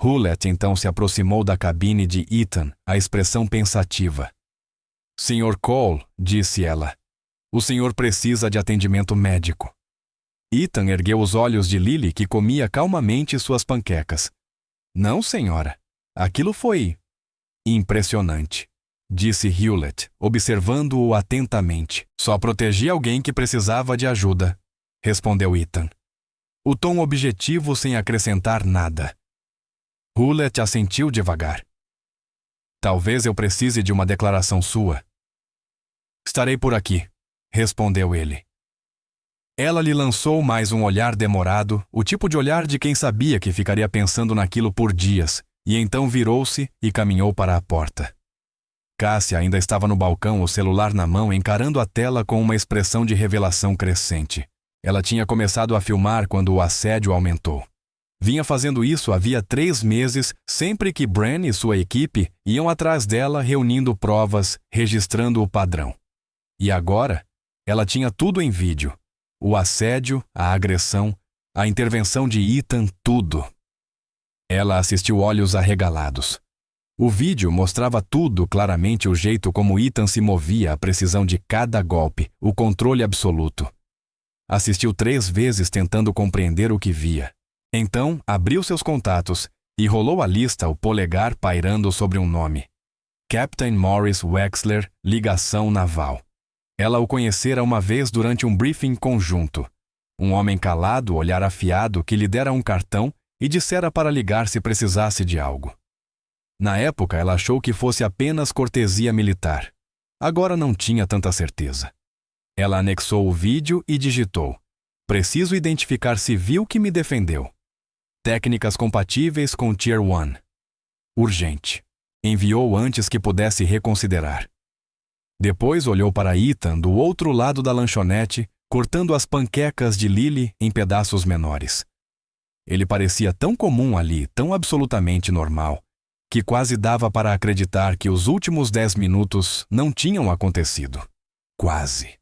Hulett então se aproximou da cabine de Ethan, a expressão pensativa. "Sr. Cole", disse ela, "o senhor precisa de atendimento médico." Ethan ergueu os olhos de Lily, que comia calmamente suas panquecas. "Não, senhora. Aquilo foi impressionante", disse Hewlett, observando-o atentamente. "Só protegi alguém que precisava de ajuda", respondeu Ethan. O tom objetivo sem acrescentar nada. Hewlett assentiu devagar. "Talvez eu precise de uma declaração sua." "Estarei por aqui", respondeu ele. Ela lhe lançou mais um olhar demorado, o tipo de olhar de quem sabia que ficaria pensando naquilo por dias, e então virou-se e caminhou para a porta. Cássia ainda estava no balcão, o celular na mão, encarando a tela com uma expressão de revelação crescente. Ela tinha começado a filmar quando o assédio aumentou. Vinha fazendo isso havia 3 meses, sempre que Bren e sua equipe iam atrás dela reunindo provas, registrando o padrão. E agora, ela tinha tudo em vídeo. O assédio, a agressão, a intervenção de Ethan, tudo. Ela assistiu olhos arregalados. O vídeo mostrava tudo claramente, o jeito como Ethan se movia, a precisão de cada golpe, o controle absoluto. Assistiu 3 vezes tentando compreender o que via. Então, abriu seus contatos e rolou a lista, o polegar pairando sobre um nome. Captain Morris Wexler, ligação naval. Ela o conhecera uma vez durante um briefing conjunto. Um homem calado, olhar afiado, que lhe dera um cartão e dissera para ligar se precisasse de algo. Na época, ela achou que fosse apenas cortesia militar. Agora não tinha tanta certeza. Ela anexou o vídeo e digitou: "Preciso identificar civil que me defendeu. Técnicas compatíveis com Tier 1. Urgente." Enviou antes que pudesse reconsiderar. Depois olhou para Ethan do outro lado da lanchonete, cortando as panquecas de Lily em pedaços menores. Ele parecia tão comum ali, tão absolutamente normal, que quase dava para acreditar que os últimos 10 minutos não tinham acontecido. Quase.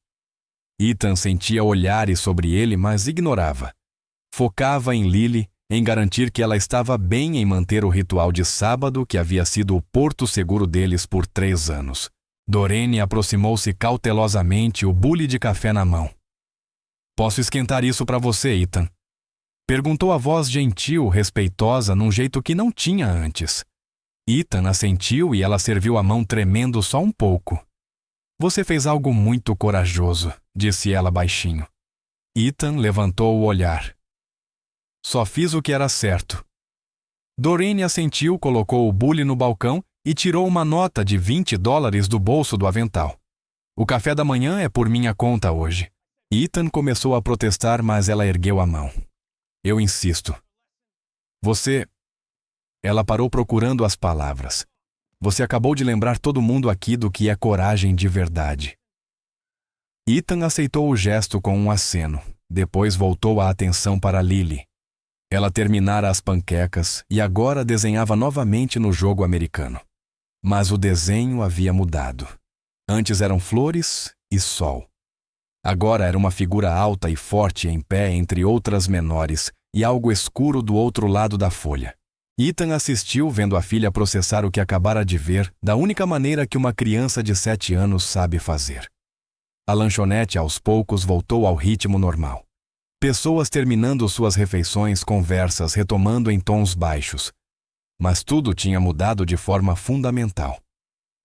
Ethan sentia olhares sobre ele, mas ignorava. Focava em Lily, em garantir que ela estava bem, em manter o ritual de sábado que havia sido o porto seguro deles por 3 anos. Dorene aproximou-se cautelosamente, o bule de café na mão. "Posso esquentar isso para você, Ethan?" Perguntou a voz gentil, respeitosa, num jeito que não tinha antes. Ethan assentiu e ela serviu a mão tremendo só um pouco. "Você fez algo muito corajoso", disse ela baixinho. Ethan levantou o olhar. "Só fiz o que era certo." Doreen assentiu, colocou o bule no balcão e tirou uma nota de $20 do bolso do avental. "O café da manhã é por minha conta hoje." Ethan começou a protestar, mas ela ergueu a mão. "Eu insisto." "Você..." Ela parou procurando as palavras. "Você acabou de lembrar todo mundo aqui do que é coragem de verdade." Ethan aceitou o gesto com um aceno. Depois voltou a atenção para Lily. Ela terminara as panquecas e agora desenhava novamente no jogo americano. Mas o desenho havia mudado. Antes eram flores e sol. Agora era uma figura alta e forte em pé entre outras menores e algo escuro do outro lado da folha. Ethan assistiu vendo a filha processar o que acabara de ver da única maneira que uma criança de 7 anos sabe fazer. A lanchonete aos poucos voltou ao ritmo normal. Pessoas terminando suas refeições, conversas retomando em tons baixos. Mas tudo tinha mudado de forma fundamental.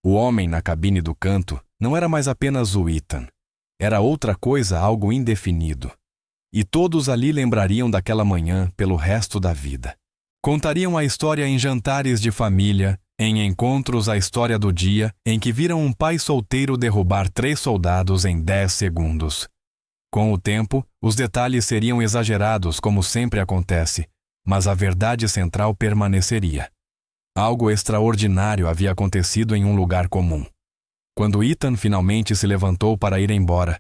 O homem na cabine do canto não era mais apenas o Ethan. Era outra coisa, algo indefinido. E todos ali lembrariam daquela manhã pelo resto da vida. Contariam a história em jantares de família, em encontros a história do dia em que viram um pai solteiro derrubar 3 soldados em 10 segundos. Com o tempo, os detalhes seriam exagerados, como sempre acontece, mas a verdade central permaneceria. Algo extraordinário havia acontecido em um lugar comum. Quando Ethan finalmente se levantou para ir embora,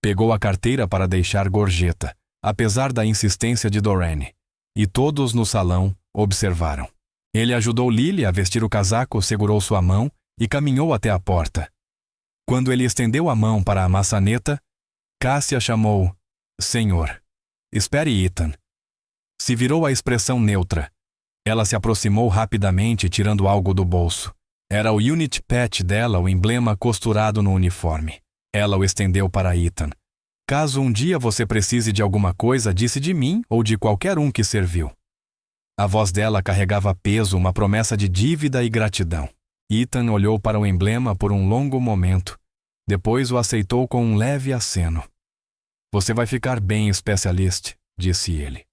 Pegou a carteira para deixar gorjeta, apesar da insistência de Dorene, e todos no salão observaram. Ele ajudou Lily a vestir o casaco, segurou sua mão e caminhou até a porta. Quando ele estendeu a mão para a maçaneta, Cássia chamou: Senhor. Espere, Ethan. Se virou a expressão neutra. Ela se aproximou rapidamente, tirando algo do bolso. Era o unit patch dela, o emblema costurado no uniforme. Ela o estendeu para Ethan. Caso um dia você precise de alguma coisa, disse de mim ou de qualquer um que serviu. A voz dela carregava peso, uma promessa de dívida e gratidão. Ethan olhou para o emblema por um longo momento. Depois o aceitou com um leve aceno. Você vai ficar bem, especialista, disse ele.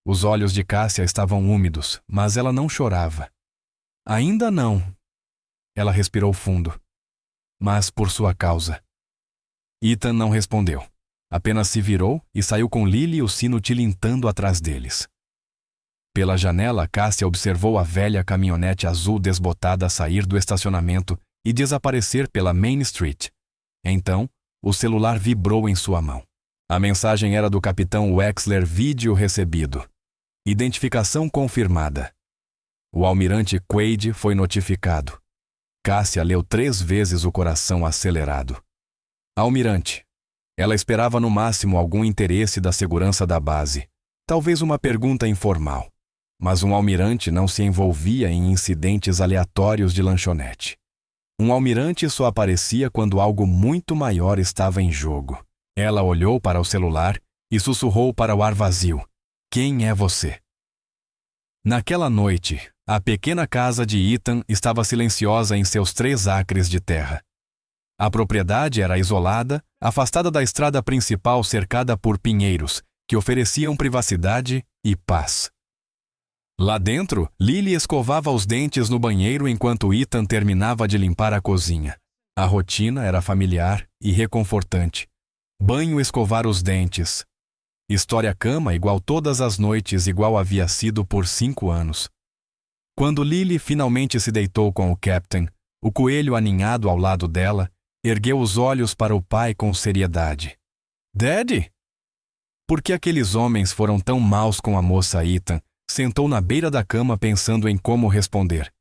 Os olhos de Cássia estavam úmidos, mas ela não chorava. Ainda não. Ela respirou fundo. Mas por sua causa. Ethan não respondeu. Apenas se virou e saiu com Lily e o sino tilintando atrás deles. Pela janela, Cássia observou a velha caminhonete azul desbotada sair do estacionamento e desaparecer pela Main Street. Então, o celular vibrou em sua mão. A mensagem era do capitão Wexler, vídeo recebido. Identificação confirmada. O almirante Quaid foi notificado. Cássia leu 3 vezes, o coração acelerado. Almirante. Ela esperava no máximo algum interesse da segurança da base. Talvez uma pergunta informal. Mas um almirante não se envolvia em incidentes aleatórios de lanchonete. Um almirante só aparecia quando algo muito maior estava em jogo. Ela olhou para o celular e sussurrou para o ar vazio: Quem é você? Naquela noite, a pequena casa de Ethan estava silenciosa em seus 3 acres de terra. A propriedade era isolada, afastada da estrada principal, cercada por pinheiros, que ofereciam privacidade e paz. Lá dentro, Lily escovava os dentes no banheiro enquanto Ethan terminava de limpar a cozinha. A rotina era familiar e reconfortante. Banho, escovar os dentes. História-cama igual todas as noites, igual havia sido por 5 anos. Quando Lily finalmente se deitou com o Captain, o coelho aninhado ao lado dela, ergueu os olhos para o pai com seriedade. Daddy? Por que aqueles homens foram tão maus com a moça Ethan? Sentou na beira da cama pensando em como responder.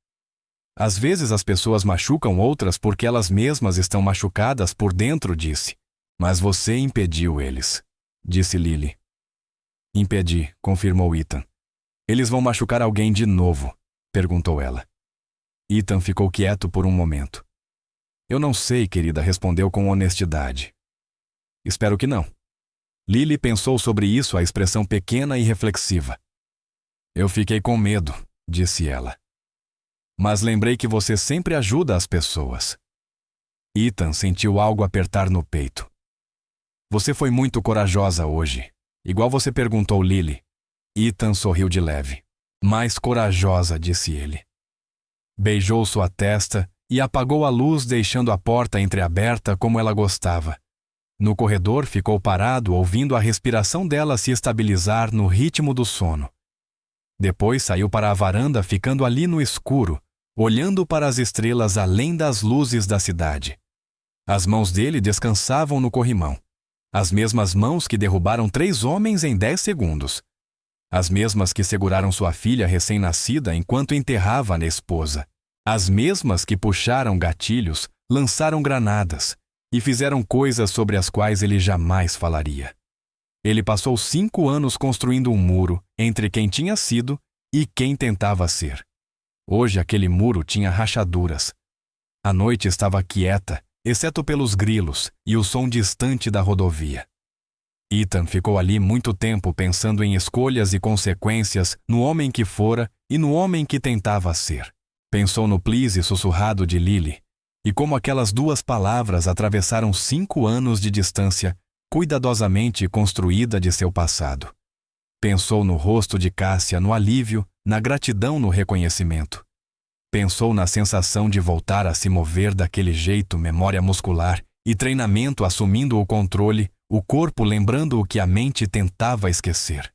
Às vezes as pessoas machucam outras porque elas mesmas estão machucadas por dentro, disse. Mas você impediu eles, disse Lily. Impedi, confirmou Ethan. Eles vão machucar alguém de novo, perguntou ela. Ethan ficou quieto por um momento. Eu não sei, querida, respondeu com honestidade. Espero que não. Lily pensou sobre isso, a expressão pequena e reflexiva. Eu fiquei com medo, disse ela. Mas lembrei que você sempre ajuda as pessoas. Ethan sentiu algo apertar no peito. Você foi muito corajosa hoje, igual você perguntou, Lily. Ethan sorriu de leve. Mais corajosa, disse ele. Beijou sua testa e apagou a luz, deixando a porta entreaberta como ela gostava. No corredor, ficou parado, ouvindo a respiração dela se estabilizar no ritmo do sono. Depois saiu para a varanda, ficando ali no escuro, olhando para as estrelas além das luzes da cidade. As mãos dele descansavam no corrimão. As mesmas mãos que derrubaram 3 homens em 10 segundos. As mesmas que seguraram sua filha recém-nascida enquanto enterrava a esposa. As mesmas que puxaram gatilhos, lançaram granadas e fizeram coisas sobre as quais ele jamais falaria. Ele passou 5 anos construindo um muro entre quem tinha sido e quem tentava ser. Hoje aquele muro tinha rachaduras. A noite estava quieta, exceto pelos grilos e o som distante da rodovia. Ethan ficou ali muito tempo pensando em escolhas e consequências, no homem que fora e no homem que tentava ser. Pensou no please sussurrado de Lily e como aquelas 2 palavras atravessaram 5 anos de distância cuidadosamente construída de seu passado. Pensou no rosto de Cássia, no alívio, na gratidão, no reconhecimento. Pensou na sensação de voltar a se mover daquele jeito, memória muscular e treinamento assumindo o controle, o corpo lembrando o que a mente tentava esquecer.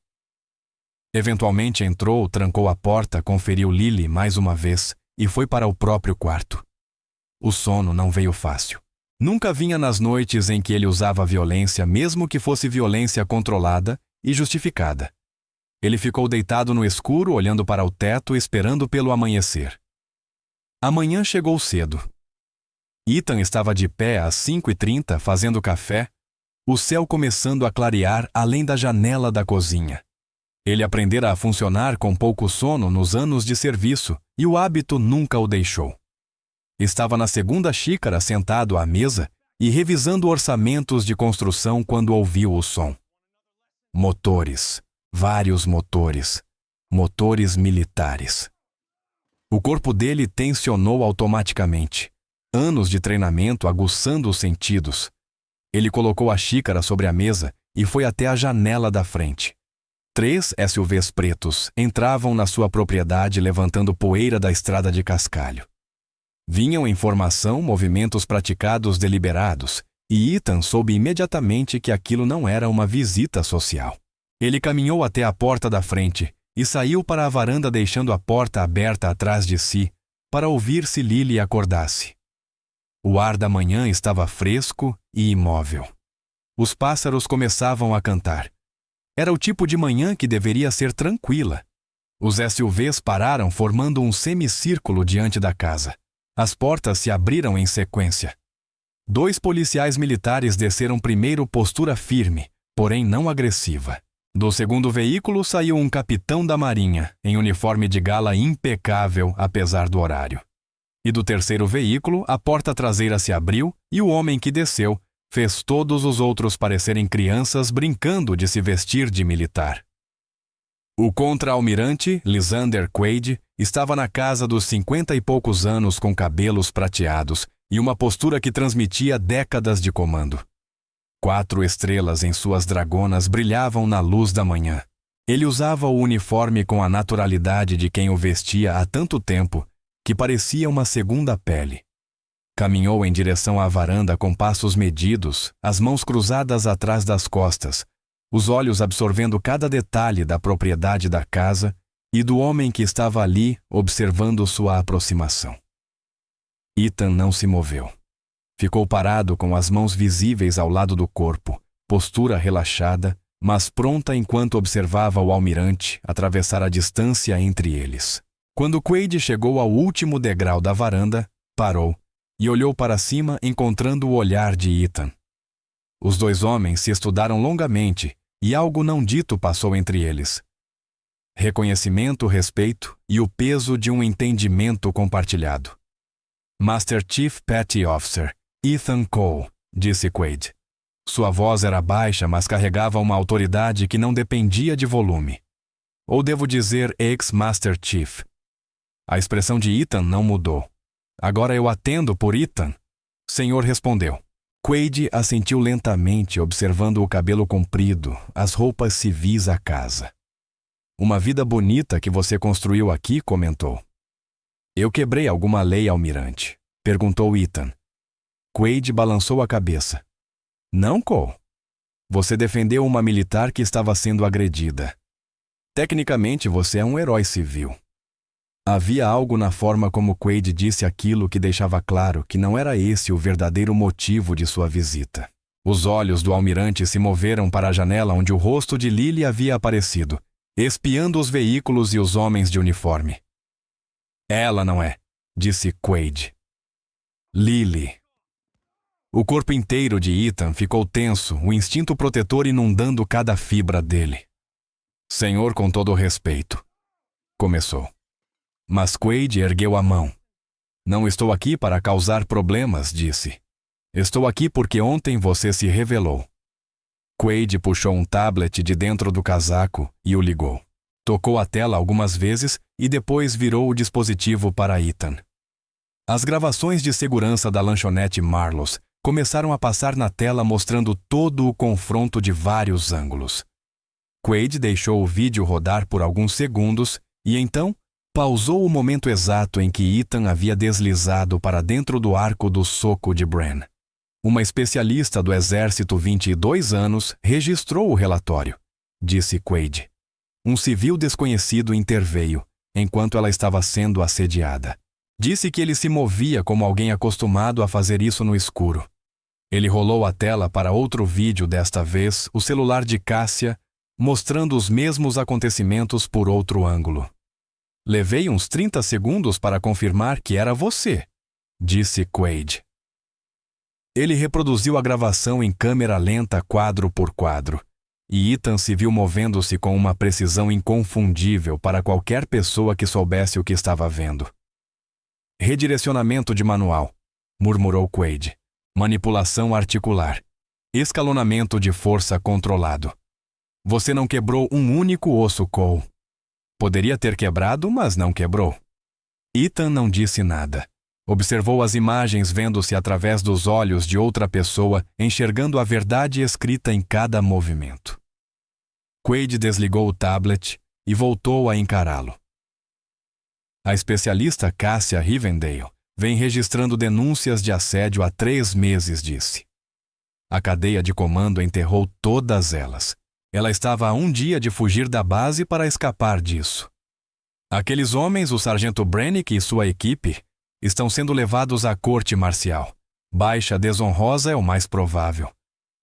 Eventualmente entrou, trancou a porta, conferiu Lily mais uma vez e foi para o próprio quarto. O sono não veio fácil. Nunca vinha nas noites em que ele usava violência, mesmo que fosse violência controlada e justificada. Ele ficou deitado no escuro, olhando para o teto, esperando pelo amanhecer. A manhã chegou cedo. Ethan estava de pé às 5h30 fazendo café, o céu começando a clarear além da janela da cozinha. Ele aprendera a funcionar com pouco sono nos anos de serviço e o hábito nunca o deixou. Estava na segunda xícara sentado à mesa e revisando orçamentos de construção quando ouviu o som. Motores, vários motores, motores militares. O corpo dele tensionou automaticamente. Anos de treinamento aguçando os sentidos. Ele colocou a xícara sobre a mesa e foi até a janela da frente. 3 SUVs pretos entravam na sua propriedade levantando poeira da estrada de cascalho. Vinham em formação movimentos praticados deliberados, e Ethan soube imediatamente que aquilo não era uma visita social. Ele caminhou até a porta da frente e saiu para a varanda deixando a porta aberta atrás de si para ouvir se Lily acordasse. O ar da manhã estava fresco e imóvel. Os pássaros começavam a cantar. Era o tipo de manhã que deveria ser tranquila. Os SUVs pararam formando um semicírculo diante da casa. As portas se abriram em sequência. 2 policiais militares desceram primeiro, postura firme, porém não agressiva. Do segundo veículo saiu um capitão da Marinha, em uniforme de gala impecável apesar do horário. E do terceiro veículo, a porta traseira se abriu e o homem que desceu fez todos os outros parecerem crianças brincando de se vestir de militar. O contra-almirante, Lysander Quaid, estava na casa dos 50 e poucos anos com cabelos prateados e uma postura que transmitia décadas de comando. 4 estrelas em suas dragonas brilhavam na luz da manhã. Ele usava o uniforme com a naturalidade de quem o vestia há tanto tempo que parecia uma segunda pele. Caminhou em direção à varanda com passos medidos, as mãos cruzadas atrás das costas, os olhos absorvendo cada detalhe da propriedade da casa e do homem que estava ali observando sua aproximação. Ethan não se moveu. Ficou parado com as mãos visíveis ao lado do corpo, postura relaxada, mas pronta enquanto observava o almirante atravessar a distância entre eles. Quando Quaid chegou ao último degrau da varanda, parou e olhou para cima encontrando o olhar de Ethan. Os 2 homens se estudaram longamente e algo não dito passou entre eles. Reconhecimento, respeito e o peso de um entendimento compartilhado. Master Chief Petty Officer, Ethan Cole, disse Quaid. Sua voz era baixa, mas carregava uma autoridade que não dependia de volume. Ou devo dizer ex-Master Chief. A expressão de Ethan não mudou. Agora eu atendo por Ethan? Senhor respondeu. Quaid assentiu lentamente, observando o cabelo comprido, as roupas civis à casa. Uma vida bonita que você construiu aqui, comentou. Eu quebrei alguma lei, almirante? Perguntou Ethan. Quaid balançou a cabeça. Não, Cole. Você defendeu uma militar que estava sendo agredida. Tecnicamente, você é um herói civil. Havia algo na forma como Quaid disse aquilo que deixava claro que não era esse o verdadeiro motivo de sua visita. Os olhos do almirante se moveram para a janela onde o rosto de Lily havia aparecido, espiando os veículos e os homens de uniforme. Ela não é, disse Quaid. Lily. O corpo inteiro de Ethan ficou tenso, o instinto protetor inundando cada fibra dele. Senhor, com todo o respeito, começou. Mas Quaid ergueu a mão. Não estou aqui para causar problemas, disse. Estou aqui porque ontem você se revelou. Quaid puxou um tablet de dentro do casaco e o ligou. Tocou a tela algumas vezes e depois virou o dispositivo para Ethan. As gravações de segurança da lanchonete Marlowe's começaram a passar na tela mostrando todo o confronto de vários ângulos. Quaid deixou o vídeo rodar por alguns segundos e então pausou o momento exato em que Ethan havia deslizado para dentro do arco do soco de Bren. Uma especialista do exército 22 anos registrou o relatório, disse Quaid. Um civil desconhecido interveio, enquanto ela estava sendo assediada. Disse que ele se movia como alguém acostumado a fazer isso no escuro. Ele rolou a tela para outro vídeo, desta vez o celular de Cássia, mostrando os mesmos acontecimentos por outro ângulo. Levei uns 30 segundos para confirmar que era você, disse Quaid. Ele reproduziu a gravação em câmera lenta, quadro por quadro, e Ethan se viu movendo-se com uma precisão inconfundível para qualquer pessoa que soubesse o que estava vendo. Redirecionamento de manual, murmurou Quaid. Manipulação articular. Escalonamento de força controlado. Você não quebrou um único osso, Cole. Poderia ter quebrado, mas não quebrou. Ethan não disse nada. Observou as imagens vendo-se através dos olhos de outra pessoa, enxergando a verdade escrita em cada movimento. Quaid desligou o tablet e voltou a encará-lo. A especialista Cássia Rivendale vem registrando denúncias de assédio há 3 meses, disse. A cadeia de comando enterrou todas elas. Ela estava a 1 dia de fugir da base para escapar disso. Aqueles homens, o sargento Brannick e sua equipe, estão sendo levados à corte marcial. Baixa desonrosa é o mais provável.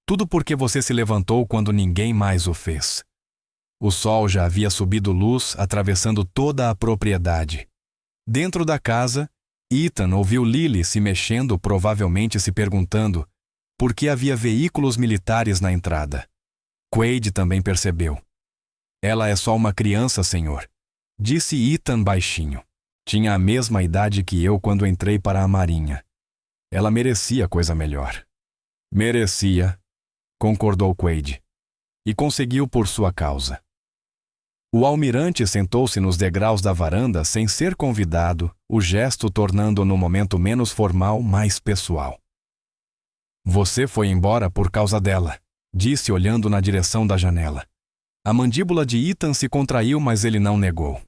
Tudo porque você se levantou quando ninguém mais o fez. O sol já havia subido luz, atravessando toda a propriedade. Dentro da casa, Ethan ouviu Lily se mexendo, provavelmente se perguntando por que havia veículos militares na entrada. Quaid também percebeu. Ela é só uma criança, senhor, disse Ethan baixinho. Tinha a mesma idade que eu quando entrei para a Marinha. Ela merecia coisa melhor. Merecia, concordou Quaid. E conseguiu por sua causa. O almirante sentou-se nos degraus da varanda sem ser convidado, o gesto tornando no momento menos formal, mais pessoal. Você foi embora por causa dela, disse olhando na direção da janela. A mandíbula de Ethan se contraiu, mas ele não negou.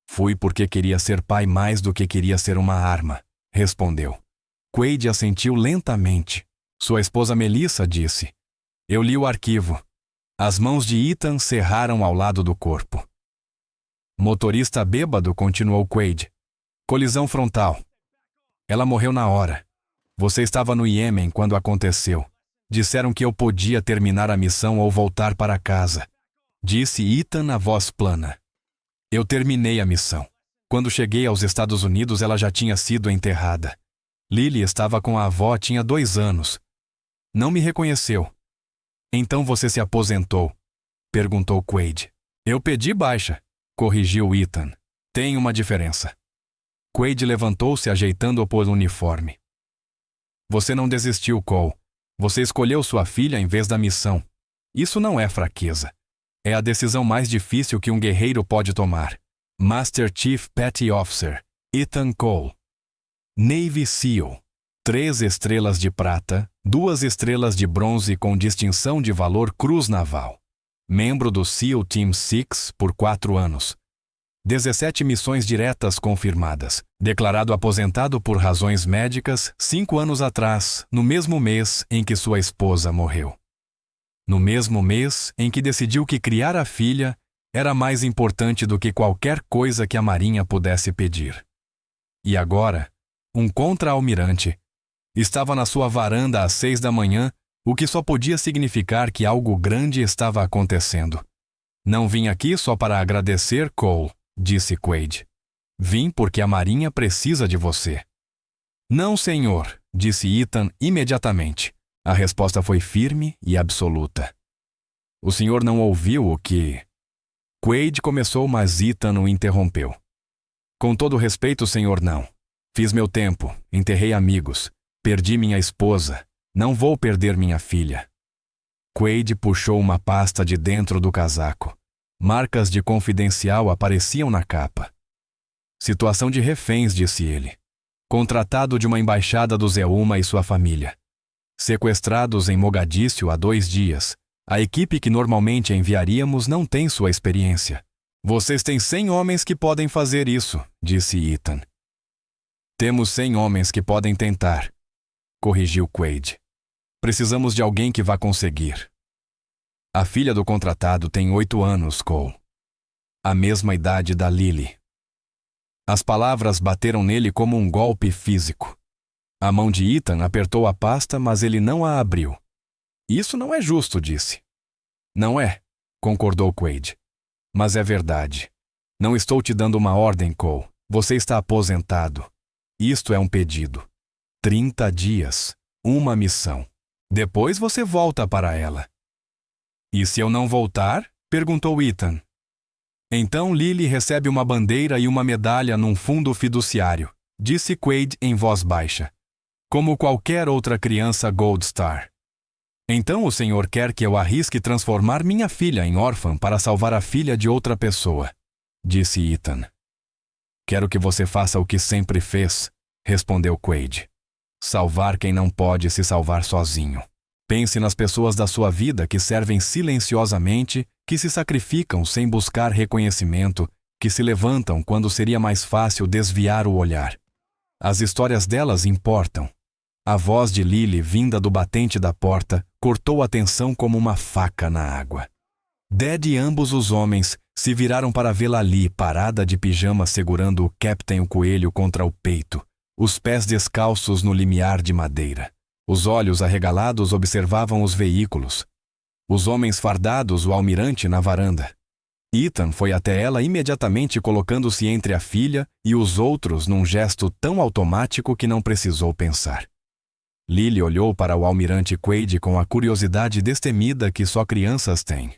Fui porque queria ser pai mais do que queria ser uma arma, respondeu. Quaid assentiu lentamente. Sua esposa Melissa disse. Eu li o arquivo. As mãos de Ethan cerraram ao lado do corpo. Motorista bêbado, continuou Quaid. Colisão frontal. Ela morreu na hora. Você estava no Iêmen quando aconteceu. Disseram que eu podia terminar a missão ou voltar para casa. Disse Ethan na voz plana. Eu terminei a missão. Quando cheguei aos Estados Unidos, ela já tinha sido enterrada. Lily estava com a avó, tinha 2 anos. Não me reconheceu. Então você se aposentou? Perguntou Quaid. Eu pedi baixa, corrigiu Ethan. Tem uma diferença. Quaid levantou-se ajeitando o uniforme. Você não desistiu, Cole. Você escolheu sua filha em vez da missão. Isso não é fraqueza. É a decisão mais difícil que um guerreiro pode tomar. Master Chief Petty Officer, Ethan Cole. Navy SEAL. 3 estrelas de prata, 2 estrelas de bronze com distinção de valor Cruz Naval. Membro do SEAL Team 6 por 4 anos. 17 missões diretas confirmadas. Declarado aposentado por razões médicas 5 anos atrás, no mesmo mês em que sua esposa morreu. No mesmo mês em que decidiu que criar a filha era mais importante do que qualquer coisa que a Marinha pudesse pedir. E agora, um contra-almirante estava na sua varanda às 6 da manhã, o que só podia significar que algo grande estava acontecendo. Não vim aqui só para agradecer, Cole, disse Quaid. Vim porque a Marinha precisa de você. Não, senhor, disse Ethan imediatamente. A resposta foi firme e absoluta. O senhor não ouviu o que... Quaid começou, mas Ethan o interrompeu. Com todo respeito, senhor, não. Fiz meu tempo, enterrei amigos. Perdi minha esposa. Não vou perder minha filha. Quaid puxou uma pasta de dentro do casaco. Marcas de confidencial apareciam na capa. Situação de reféns, disse ele. Contratado de uma embaixada do Zeuma e sua família. Sequestrados em Mogadíscio há 2 dias. A equipe que normalmente enviaríamos não tem sua experiência. Vocês têm 100 homens que podem fazer isso, disse Ethan. Temos 100 homens que podem tentar, corrigiu Quaid. Precisamos de alguém que vá conseguir. A filha do contratado tem 8 anos, Cole. A mesma idade da Lily. As palavras bateram nele como um golpe físico. A mão de Ethan apertou a pasta, mas ele não a abriu. Isso não é justo, disse. Não é, concordou Quaid. Mas é verdade. Não estou te dando uma ordem, Cole. Você está aposentado. Isto é um pedido. 30 dias. Uma missão. Depois você volta para ela. E se eu não voltar? Perguntou Ethan. Então Lily recebe uma bandeira e uma medalha num fundo fiduciário, disse Quaid em voz baixa. Como qualquer outra criança Gold Star. Então o senhor quer que eu arrisque transformar minha filha em órfã para salvar a filha de outra pessoa, disse Ethan. Quero que você faça o que sempre fez, respondeu Quaid. Salvar quem não pode se salvar sozinho. Pense nas pessoas da sua vida que servem silenciosamente, que se sacrificam sem buscar reconhecimento, que se levantam quando seria mais fácil desviar o olhar. As histórias delas importam. A voz de Lily, vinda do batente da porta, cortou a tensão como uma faca na água. Dad e ambos os homens se viraram para vê-la ali, parada de pijama segurando o Captain Coelho contra o peito, os pés descalços no limiar de madeira. Os olhos arregalados observavam os veículos. Os homens fardados, o almirante na varanda. Ethan foi até ela imediatamente, colocando-se entre a filha e os outros num gesto tão automático que não precisou pensar. Lily olhou para o almirante Quaid com a curiosidade destemida que só crianças têm.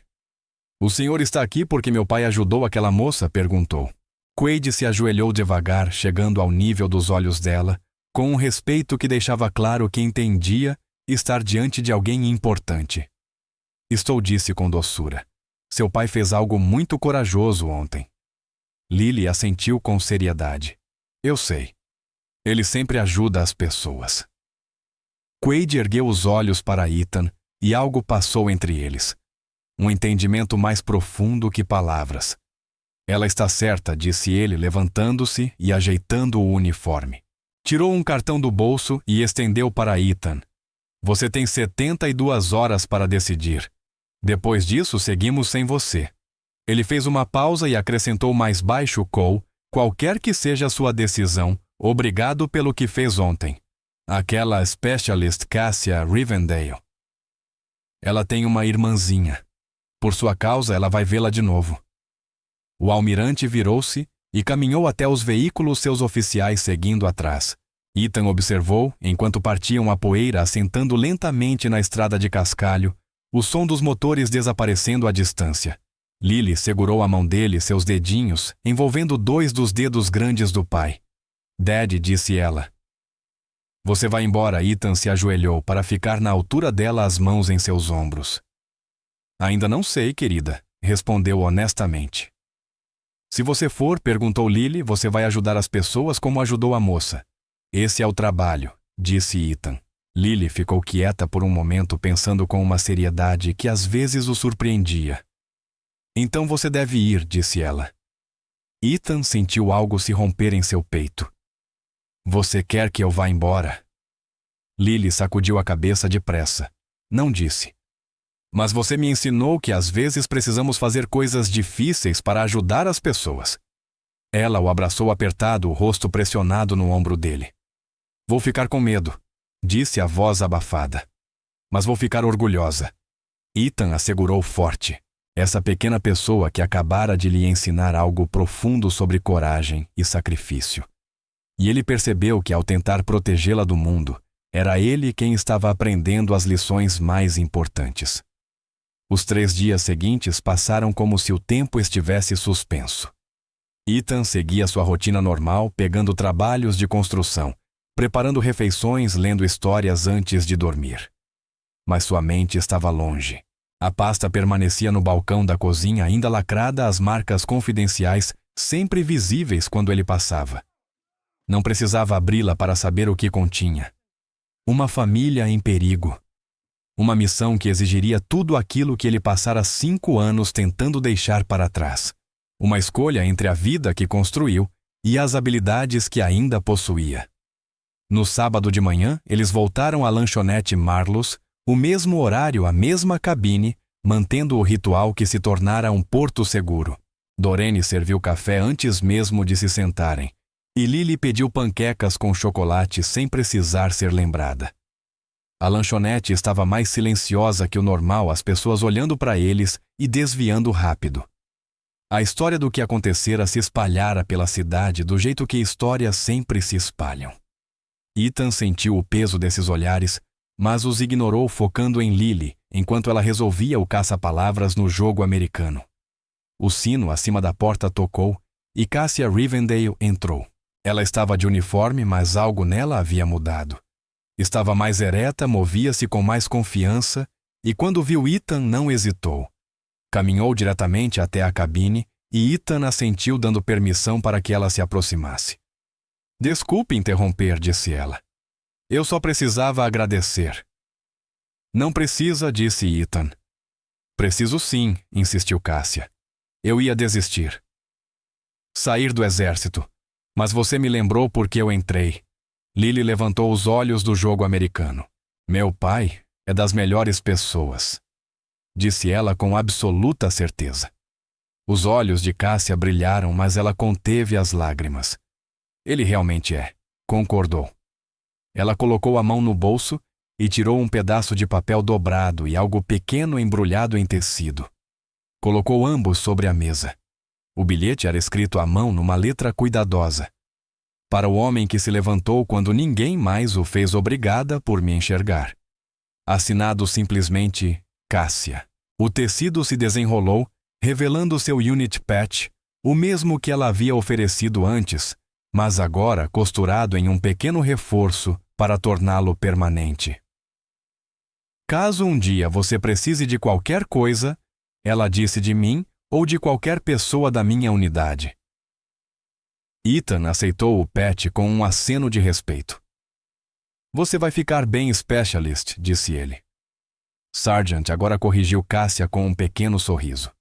O senhor está aqui porque meu pai ajudou aquela moça? Perguntou. Quaid se ajoelhou devagar, chegando ao nível dos olhos dela, com um respeito que deixava claro que entendia estar diante de alguém importante. Estou, disse com doçura. Seu pai fez algo muito corajoso ontem. Lily assentiu com seriedade. Eu sei. Ele sempre ajuda as pessoas. Quaid ergueu os olhos para Ethan e algo passou entre eles. Um entendimento mais profundo que palavras. Ela está certa, disse ele, levantando-se e ajeitando o uniforme. Tirou um cartão do bolso e estendeu para Ethan. Você tem 72 horas para decidir. Depois disso, seguimos sem você. Ele fez uma pausa e acrescentou mais baixo, Cole, qualquer que seja a sua decisão, obrigado pelo que fez ontem. Aquela Specialist Cassia Rivendale. Ela tem uma irmãzinha. Por sua causa, ela vai vê-la de novo. O almirante virou-se e caminhou até os veículos, seus oficiais seguindo atrás. Ethan observou, enquanto partiam a poeira assentando lentamente na estrada de cascalho, o som dos motores desaparecendo à distância. Lily segurou a mão dele, seus dedinhos, envolvendo 2 dos dedos grandes do pai. Dad, disse ela. Você vai embora, Ethan se ajoelhou para ficar na altura dela, as mãos em seus ombros. Ainda não sei, querida, respondeu honestamente. Se você for, perguntou Lily, você vai ajudar as pessoas como ajudou a moça. Esse é o trabalho, disse Ethan. Lily ficou quieta por um momento, pensando com uma seriedade que às vezes o surpreendia. Então você deve ir, disse ela. Ethan sentiu algo se romper em seu peito. Você quer que eu vá embora? Lily sacudiu a cabeça depressa. Não disse. Mas você me ensinou que às vezes precisamos fazer coisas difíceis para ajudar as pessoas. Ela o abraçou apertado, o rosto pressionado no ombro dele. Vou ficar com medo, disse a voz abafada. Mas vou ficar orgulhosa. Ethan assegurou forte. Essa pequena pessoa que acabara de lhe ensinar algo profundo sobre coragem e sacrifício. E ele percebeu que ao tentar protegê-la do mundo, era ele quem estava aprendendo as lições mais importantes. Os 3 dias seguintes passaram como se o tempo estivesse suspenso. Ethan seguia sua rotina normal, pegando trabalhos de construção, preparando refeições, lendo histórias antes de dormir. Mas sua mente estava longe. A pasta permanecia no balcão da cozinha, ainda lacrada, as marcas confidenciais sempre visíveis quando ele passava. Não precisava abri-la para saber o que continha. Uma família em perigo. Uma missão que exigiria tudo aquilo que ele passara 5 anos tentando deixar para trás. Uma escolha entre a vida que construiu e as habilidades que ainda possuía. No sábado de manhã, eles voltaram à lanchonete Marlos, o mesmo horário, a mesma cabine, mantendo o ritual que se tornara um porto seguro. Dorene serviu café antes mesmo de se sentarem, E Lily pediu panquecas com chocolate sem precisar ser lembrada. A lanchonete estava mais silenciosa que o normal, as pessoas olhando para eles e desviando rápido. A história do que acontecera se espalhara pela cidade do jeito que histórias sempre se espalham. Ethan sentiu o peso desses olhares, mas os ignorou focando em Lily, enquanto ela resolvia o caça-palavras no jogo americano. O sino acima da porta tocou e Cassia Rivendale entrou. Ela estava de uniforme, mas algo nela havia mudado. Estava mais ereta, movia-se com mais confiança e quando viu Ethan não hesitou. Caminhou diretamente até a cabine e Ethan assentiu dando permissão para que ela se aproximasse. Desculpe interromper, disse ela. Eu só precisava agradecer. Não precisa, disse Ethan. Preciso sim, insistiu Cassia. Eu ia desistir. Sair do exército. Mas você me lembrou porque eu entrei. Lily levantou os olhos do jogo americano. Meu pai é das melhores pessoas, disse ela com absoluta certeza. Os olhos de Cassia brilharam, mas ela conteve as lágrimas. Ele realmente é, concordou. Ela colocou a mão no bolso e tirou um pedaço de papel dobrado e algo pequeno embrulhado em tecido. Colocou ambos sobre a mesa. O bilhete era escrito à mão numa letra cuidadosa. Para o homem que se levantou quando ninguém mais o fez obrigada por me enxergar. Assinado simplesmente Cassia. O tecido se desenrolou, revelando seu unit patch, o mesmo que ela havia oferecido antes, mas agora costurado em um pequeno reforço para torná-lo permanente. Caso um dia você precise de qualquer coisa, ela disse de mim ou de qualquer pessoa da minha unidade. Ethan aceitou o patch com um aceno de respeito. Você vai ficar bem, Specialist, disse ele. Sargent agora corrigiu Cassia com um pequeno sorriso.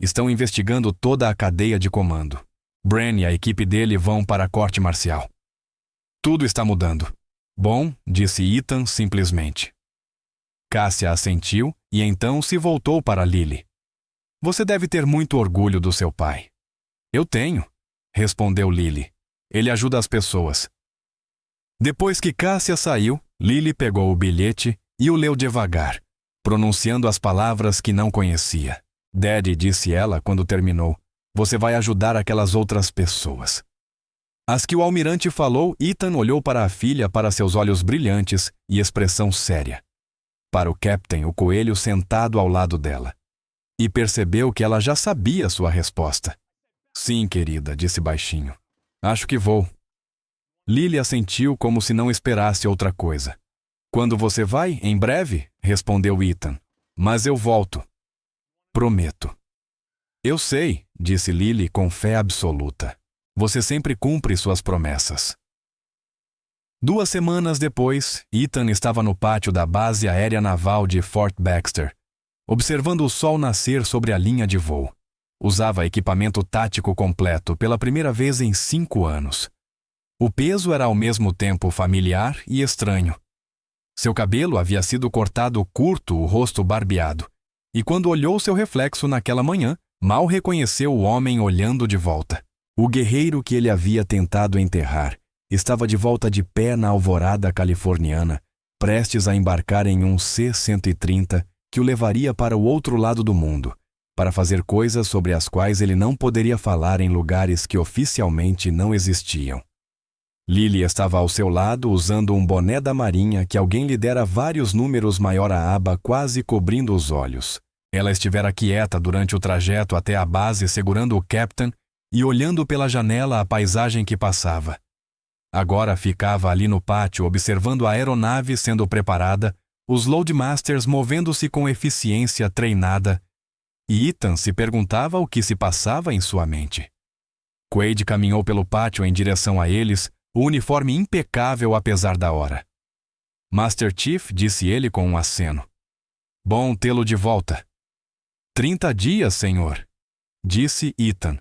Estão investigando toda a cadeia de comando. Bran e a equipe dele vão para a corte marcial. Tudo está mudando. Bom, disse Ethan simplesmente. Cassia assentiu e então se voltou para Lily. Você deve ter muito orgulho do seu pai. Eu tenho, respondeu Lily. Ele ajuda as pessoas. Depois que Cassia saiu, Lily pegou o bilhete e o leu devagar, pronunciando as palavras que não conhecia. Daddy, disse ela quando terminou, você vai ajudar aquelas outras pessoas. As que o almirante falou, Ethan olhou para a filha para seus olhos brilhantes e expressão séria. Para o Captain, o coelho sentado ao lado dela. E percebeu que ela já sabia sua resposta. Sim, querida, disse baixinho. Acho que vou. Lily assentiu como se não esperasse outra coisa. Quando você vai? Em breve? Respondeu Ethan. Mas eu volto. Prometo. Eu sei, disse Lily com fé absoluta. Você sempre cumpre suas promessas. 2 semanas depois, Ethan estava no pátio da Base Aérea Naval de Fort Baxter, observando o sol nascer sobre a linha de voo. Usava equipamento tático completo pela primeira vez em 5 anos. O peso era ao mesmo tempo familiar e estranho. Seu cabelo havia sido cortado curto, o rosto barbeado, e quando olhou seu reflexo naquela manhã, mal reconheceu o homem olhando de volta. O guerreiro que ele havia tentado enterrar estava de volta de pé na alvorada californiana, prestes a embarcar em um C-130 que o levaria para o outro lado do mundo, para fazer coisas sobre as quais ele não poderia falar em lugares que oficialmente não existiam. Lily estava ao seu lado usando um boné da marinha que alguém lhe dera vários números maior a aba quase cobrindo os olhos. Ela estivera quieta durante o trajeto até a base segurando o Captain e olhando pela janela a paisagem que passava. Agora ficava ali no pátio observando a aeronave sendo preparada, os Loadmasters movendo-se com eficiência treinada, e Ethan se perguntava o que se passava em sua mente. Quaid caminhou pelo pátio em direção a eles, o uniforme impecável apesar da hora. Master Chief, disse ele com um aceno. Bom tê-lo de volta. 30 dias, senhor, disse Ethan.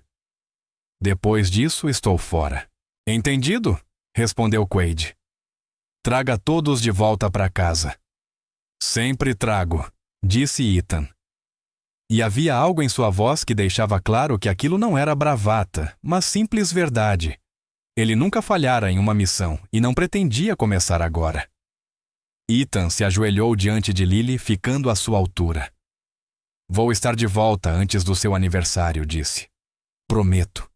Depois disso, estou fora. Entendido? Respondeu Quaid. Traga todos de volta para casa. Sempre trago, disse Ethan. E havia algo em sua voz que deixava claro que aquilo não era bravata, mas simples verdade. Ele nunca falhara em uma missão e não pretendia começar agora. Ethan se ajoelhou diante de Lily, ficando à sua altura. Vou estar de volta antes do seu aniversário, disse. Prometo.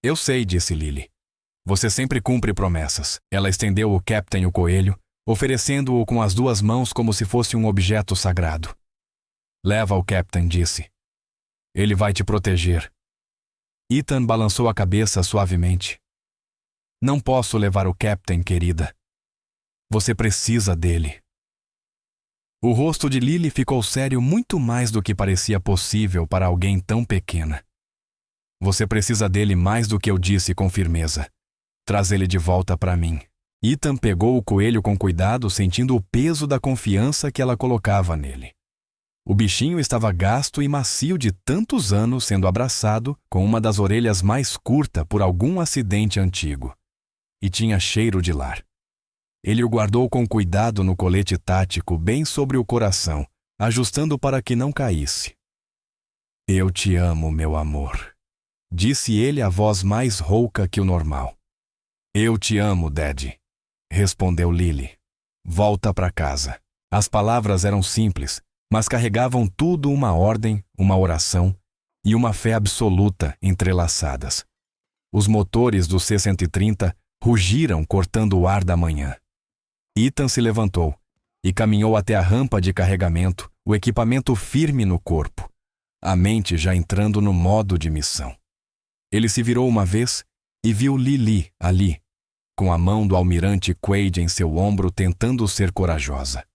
Eu sei, disse Lily. Você sempre cumpre promessas. Ela estendeu o Captain o coelho, oferecendo-o com as duas mãos como se fosse um objeto sagrado. Leva o Captain, disse. Ele vai te proteger. Ethan balançou a cabeça suavemente. Não posso levar o Captain, querida. Você precisa dele. O rosto de Lily ficou sério muito mais do que parecia possível para alguém tão pequena. Você precisa dele mais do que eu disse com firmeza. Traz ele de volta para mim. Ethan pegou o coelho com cuidado, sentindo o peso da confiança que ela colocava nele. O bichinho estava gasto e macio de tantos anos sendo abraçado, com uma das orelhas mais curta por algum acidente antigo. E tinha cheiro de lar. Ele o guardou com cuidado no colete tático bem sobre o coração, ajustando para que não caísse. Eu te amo, meu amor, disse ele a voz mais rouca que o normal. Eu te amo, Daddy, respondeu Lily. Volta para casa. As palavras eram simples, mas carregavam tudo uma ordem, uma oração e uma fé absoluta entrelaçadas. Os motores do C-130 rugiram cortando o ar da manhã. Ethan se levantou e caminhou até a rampa de carregamento, o equipamento firme no corpo, a mente já entrando no modo de missão. Ele se virou uma vez e viu Lily ali, com a mão do almirante Quaid em seu ombro tentando ser corajosa.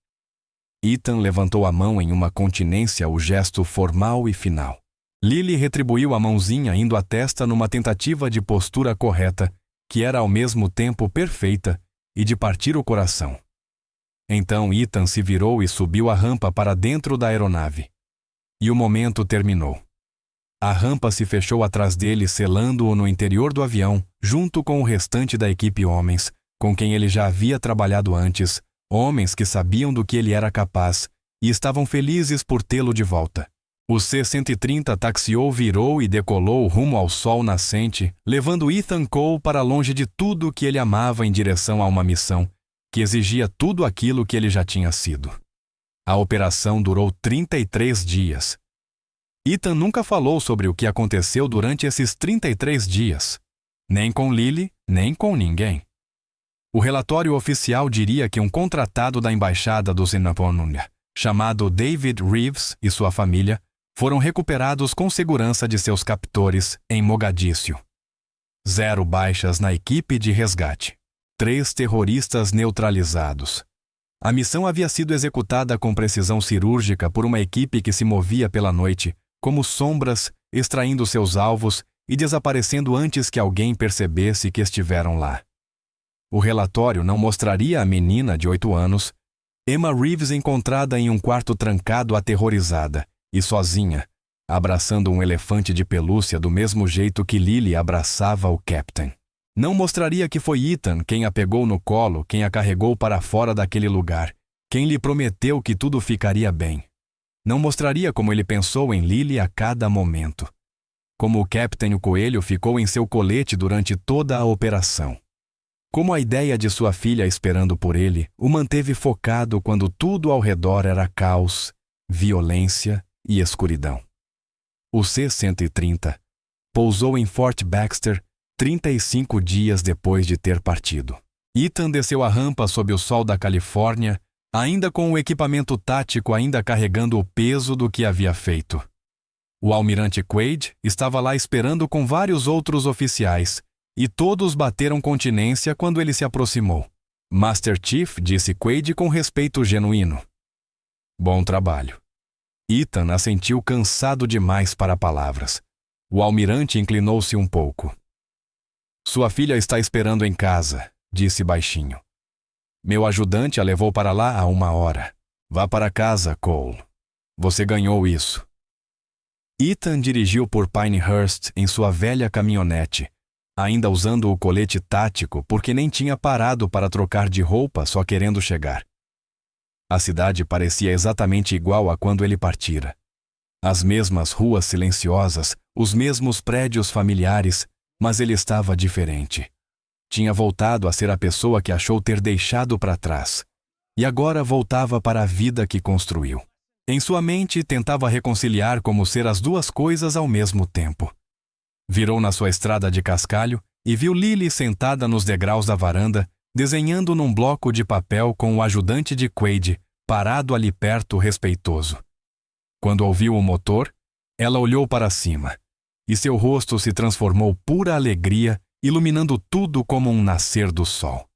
Ethan levantou a mão em uma continência, o gesto formal e final. Lily retribuiu a mãozinha indo à testa numa tentativa de postura correta, que era ao mesmo tempo perfeita e de partir o coração. Então Ethan se virou e subiu a rampa para dentro da aeronave. E o momento terminou. A rampa se fechou atrás dele, selando-o no interior do avião, junto com o restante da equipe homens, com quem ele já havia trabalhado antes, homens que sabiam do que ele era capaz e estavam felizes por tê-lo de volta. O C-130 taxiou, virou e decolou rumo ao sol nascente, levando Ethan Cole para longe de tudo que ele amava em direção a uma missão que exigia tudo aquilo que ele já tinha sido. A operação durou 33 dias. Ethan nunca falou sobre o que aconteceu durante esses 33 dias, nem com Lily, nem com ninguém. O relatório oficial diria que um contratado da embaixada do Zimbábue, chamado David Reeves, e sua família foram recuperados com segurança de seus captores em Mogadíscio. 0 baixas na equipe de resgate. 3 terroristas neutralizados. A missão havia sido executada com precisão cirúrgica por uma equipe que se movia pela noite, como sombras, extraindo seus alvos e desaparecendo antes que alguém percebesse que estiveram lá. O relatório não mostraria a menina de 8 anos, Emma Reeves, encontrada em um quarto trancado, aterrorizada e sozinha, abraçando um elefante de pelúcia do mesmo jeito que Lily abraçava o Captain. Não mostraria que foi Ethan quem a pegou no colo, quem a carregou para fora daquele lugar, quem lhe prometeu que tudo ficaria bem. Não mostraria como ele pensou em Lily a cada momento. Como o Captain o coelho ficou em seu colete durante toda a operação. Como a ideia de sua filha esperando por ele o manteve focado quando tudo ao redor era caos, violência e escuridão. O C-130 pousou em Fort Baxter 35 dias depois de ter partido. Ethan desceu a rampa sob o sol da Califórnia, ainda com o equipamento tático ainda carregando o peso do que havia feito. O almirante Quaid estava lá esperando com vários outros oficiais, e todos bateram continência quando ele se aproximou. Master Chief, disse Quaid com respeito genuíno. Bom trabalho. Ethan assentiu, cansado demais para palavras. O almirante inclinou-se um pouco. Sua filha está esperando em casa, disse baixinho. Meu ajudante a levou para lá há 1 hora. Vá para casa, Cole. Você ganhou isso. Ethan dirigiu por Pinehurst em sua velha caminhonete, ainda usando o colete tático porque nem tinha parado para trocar de roupa, só querendo chegar. A cidade parecia exatamente igual a quando ele partira. As mesmas ruas silenciosas, os mesmos prédios familiares, mas ele estava diferente. Tinha voltado a ser a pessoa que achou ter deixado para trás. E agora voltava para a vida que construiu. Em sua mente, tentava reconciliar como ser as duas coisas ao mesmo tempo. Virou na sua estrada de cascalho e viu Lily sentada nos degraus da varanda, desenhando num bloco de papel com o ajudante de Quaid, parado ali perto, respeitoso. Quando ouviu o motor, ela olhou para cima, e seu rosto se transformou pura alegria, iluminando tudo como um nascer do sol.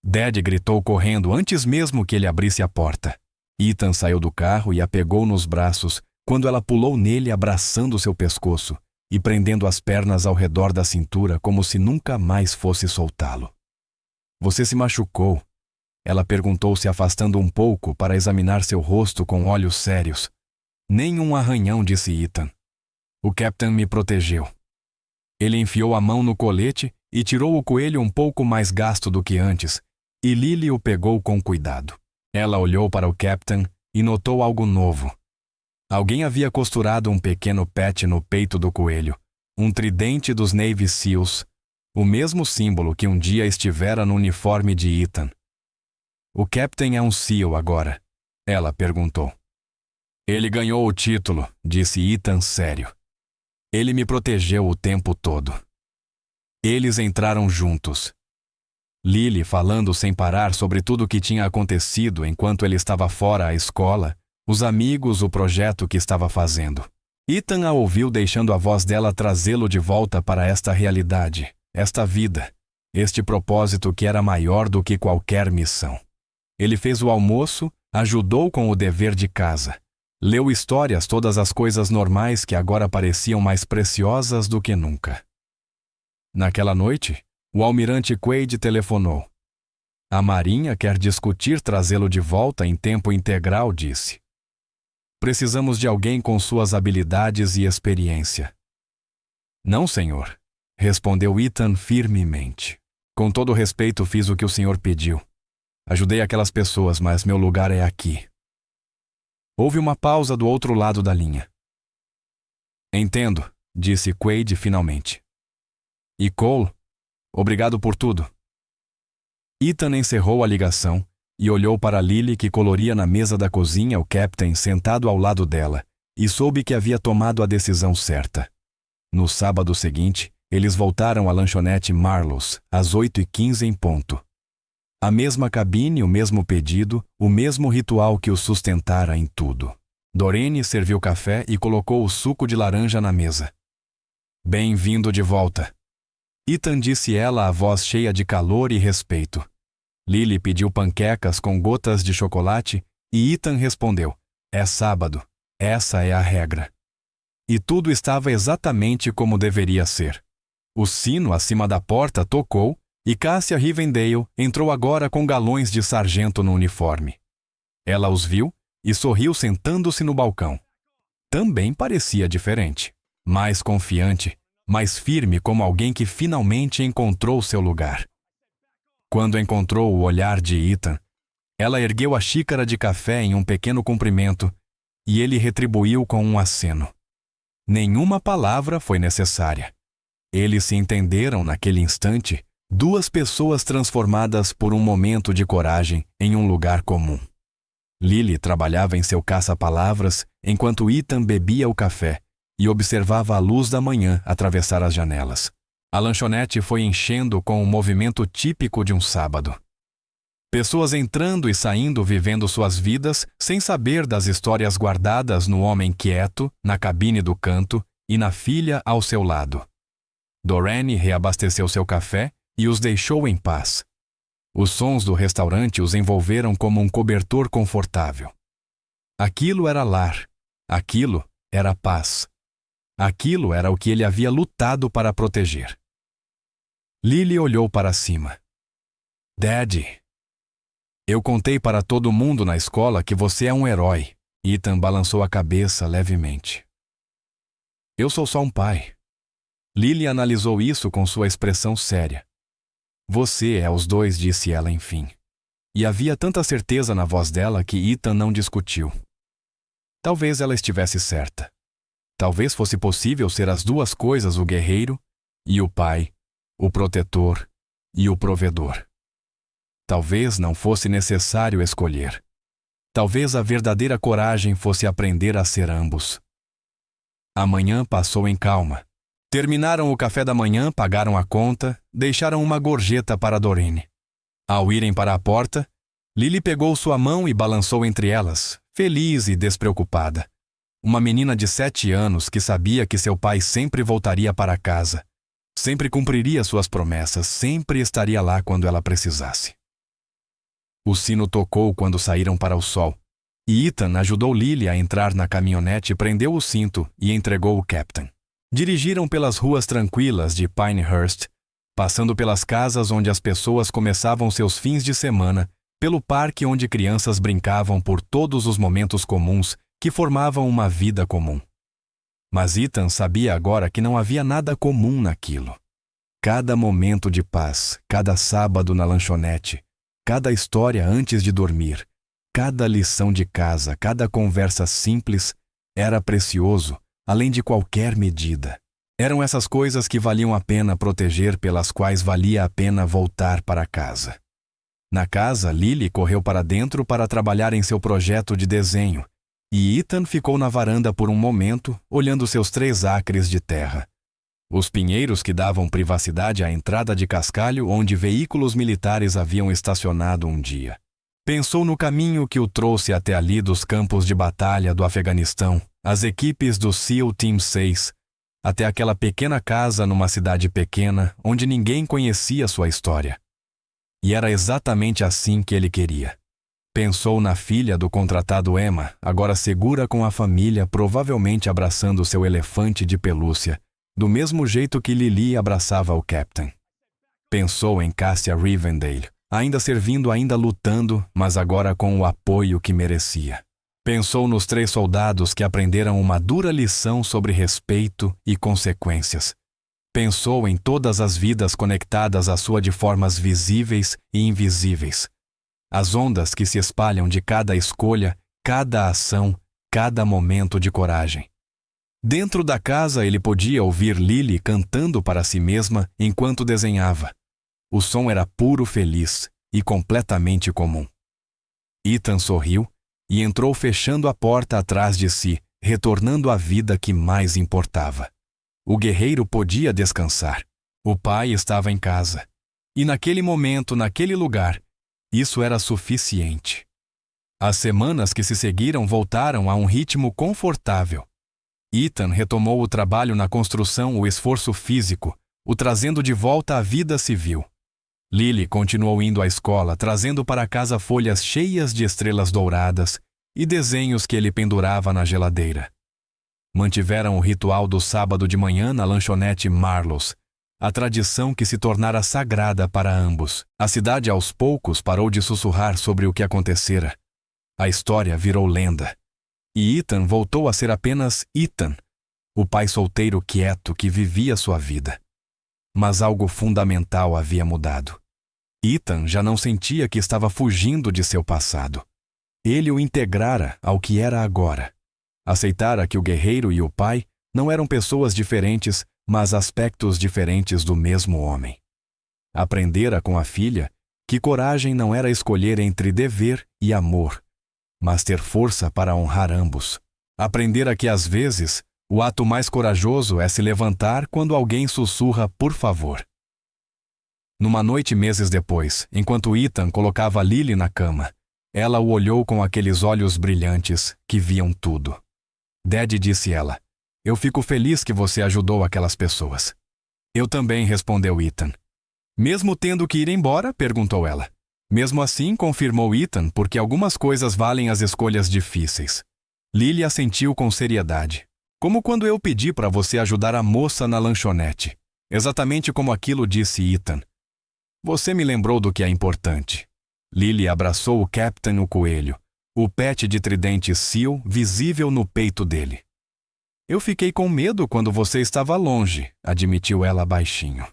Dad gritou correndo antes mesmo que ele abrisse a porta. Ethan saiu do carro e a pegou nos braços quando ela pulou nele, abraçando seu pescoço e prendendo as pernas ao redor da cintura como se nunca mais fosse soltá-lo. Você se machucou? Ela perguntou, se afastando um pouco para examinar seu rosto com olhos sérios. Nem um arranhão, disse Ethan. O Captain me protegeu. Ele enfiou a mão no colete e tirou o coelho um pouco mais gasto do que antes, e Lily o pegou com cuidado. Ela olhou para o Captain e notou algo novo. Alguém havia costurado um pequeno patch no peito do coelho, um tridente dos Navy SEALs, o mesmo símbolo que um dia estivera no uniforme de Ethan. O Captain é um SEAL agora? Ela perguntou. Ele ganhou o título, disse Ethan sério. Ele me protegeu o tempo todo. Eles entraram juntos. Lily falando sem parar sobre tudo o que tinha acontecido enquanto ele estava fora à escola, os amigos, o projeto que estava fazendo. Ethan a ouviu, deixando a voz dela trazê-lo de volta para esta realidade, esta vida, este propósito que era maior do que qualquer missão. Ele fez o almoço, ajudou com o dever de casa, leu histórias, todas as coisas normais que agora pareciam mais preciosas do que nunca. Naquela noite, o almirante Quaid telefonou. A Marinha quer discutir trazê-lo de volta em tempo integral, disse. Precisamos de alguém com suas habilidades e experiência. Não, senhor, respondeu Ethan firmemente. Com todo respeito, fiz o que o senhor pediu. Ajudei aquelas pessoas, mas meu lugar é aqui. Houve uma pausa do outro lado da linha. Entendo, disse Quaid finalmente. E Cole, obrigado por tudo. Ethan encerrou a ligação e olhou para Lily, que coloria na mesa da cozinha o Captain sentado ao lado dela, e soube que havia tomado a decisão certa. No sábado seguinte, eles voltaram à lanchonete Marlowe's, às 8h15 em ponto. A mesma cabine, o mesmo pedido, o mesmo ritual que o sustentara em tudo. Dorene serviu café e colocou o suco de laranja na mesa. Bem-vindo de volta. Ethan, disse ela, a voz cheia de calor e respeito. Lily pediu panquecas com gotas de chocolate e Ethan respondeu, é sábado, essa é a regra. E tudo estava exatamente como deveria ser. O sino acima da porta tocou e Cássia Rivendale entrou agora com galões de sargento no uniforme. Ela os viu e sorriu sentando-se no balcão. Também parecia diferente, mais confiante, mais firme, como alguém que finalmente encontrou seu lugar. Quando encontrou o olhar de Ethan, ela ergueu a xícara de café em um pequeno cumprimento e ele retribuiu com um aceno. Nenhuma palavra foi necessária. Eles se entenderam naquele instante, duas pessoas transformadas por um momento de coragem em um lugar comum. Lily trabalhava em seu caça-palavras enquanto Ethan bebia o café e observava a luz da manhã atravessar as janelas. A lanchonete foi enchendo com o movimento típico de um sábado. Pessoas entrando e saindo, vivendo suas vidas sem saber das histórias guardadas no homem quieto, na cabine do canto e na filha ao seu lado. Dorene reabasteceu seu café e os deixou em paz. Os sons do restaurante os envolveram como um cobertor confortável. Aquilo era lar. Aquilo era paz. Aquilo era o que ele havia lutado para proteger. Lily olhou para cima. Daddy. Eu contei para todo mundo na escola que você é um herói. Ethan balançou a cabeça levemente. Eu sou só um pai. Lily analisou isso com sua expressão séria. Você é os dois, disse ela enfim. E havia tanta certeza na voz dela que Ethan não discutiu. Talvez ela estivesse certa. Talvez fosse possível ser as duas coisas, o guerreiro e o pai, o protetor e o provedor. Talvez não fosse necessário escolher. Talvez a verdadeira coragem fosse aprender a ser ambos. A manhã passou em calma. Terminaram o café da manhã, pagaram a conta, deixaram uma gorjeta para Doreen. Ao irem para a porta, Lily pegou sua mão e balançou entre elas, feliz e despreocupada. Uma menina de 7 anos que sabia que seu pai sempre voltaria para casa, sempre cumpriria suas promessas, sempre estaria lá quando ela precisasse. O sino tocou quando saíram para o sol, e Ethan ajudou Lily a entrar na caminhonete, prendeu o cinto e entregou o Captain. Dirigiram pelas ruas tranquilas de Pinehurst, passando pelas casas onde as pessoas começavam seus fins de semana, pelo parque onde crianças brincavam por todos os momentos comuns que formavam uma vida comum. Mas Ethan sabia agora que não havia nada comum naquilo. Cada momento de paz, cada sábado na lanchonete, cada história antes de dormir, cada lição de casa, cada conversa simples era precioso, além de qualquer medida. Eram essas coisas que valiam a pena proteger, pelas quais valia a pena voltar para casa. Na casa, Lily correu para dentro para trabalhar em seu projeto de desenho, e Ethan ficou na varanda por um momento, olhando seus 3 acres de terra. Os pinheiros que davam privacidade à entrada de cascalho onde veículos militares haviam estacionado um dia. Pensou no caminho que o trouxe até ali dos campos de batalha do Afeganistão, as equipes do SEAL Team 6, até aquela pequena casa numa cidade pequena onde ninguém conhecia sua história. E era exatamente assim que ele queria. Pensou na filha do contratado Emma, agora segura com a família, provavelmente abraçando seu elefante de pelúcia, do mesmo jeito que Lily abraçava o Captain. Pensou em Cassia Rivendale, ainda servindo, ainda lutando, mas agora com o apoio que merecia. Pensou nos 3 soldados que aprenderam uma dura lição sobre respeito e consequências. Pensou em todas as vidas conectadas à sua de formas visíveis e invisíveis. As ondas que se espalham de cada escolha, cada ação, cada momento de coragem. Dentro da casa ele podia ouvir Lily cantando para si mesma enquanto desenhava. O som era puro feliz e completamente comum. Ethan sorriu e entrou fechando a porta atrás de si, retornando à vida que mais importava. O guerreiro podia descansar. O pai estava em casa. E naquele momento, naquele lugar, isso era suficiente. As semanas que se seguiram voltaram a um ritmo confortável. Ethan retomou o trabalho na construção, o esforço físico, o trazendo de volta à vida civil. Lily continuou indo à escola, trazendo para casa folhas cheias de estrelas douradas e desenhos que ele pendurava na geladeira. Mantiveram o ritual do sábado de manhã na lanchonete Marlowe's, a tradição que se tornara sagrada para ambos. A cidade aos poucos parou de sussurrar sobre o que acontecera. A história virou lenda. E Ethan voltou a ser apenas Ethan, o pai solteiro quieto que vivia sua vida. Mas algo fundamental havia mudado. Ethan já não sentia que estava fugindo de seu passado. Ele o integrara ao que era agora. Aceitara que o guerreiro e o pai não eram pessoas diferentes, mas aspectos diferentes do mesmo homem. Aprendera com a filha que coragem não era escolher entre dever e amor, mas ter força para honrar ambos. Aprendera que, às vezes, o ato mais corajoso é se levantar quando alguém sussurra por favor. Numa noite meses depois, enquanto Ethan colocava Lily na cama, ela o olhou com aqueles olhos brilhantes que viam tudo. Dad, disse ela, eu fico feliz que você ajudou aquelas pessoas. Eu também, respondeu Ethan. Mesmo tendo que ir embora? Perguntou ela. Mesmo assim, confirmou Ethan, porque algumas coisas valem as escolhas difíceis. Lily assentiu com seriedade. Como quando eu pedi para você ajudar a moça na lanchonete. Exatamente como aquilo, disse Ethan. Você me lembrou do que é importante. Lily abraçou o Captain o coelho, o pet de tridente SEAL visível no peito dele. Eu fiquei com medo quando você estava longe, admitiu ela baixinho.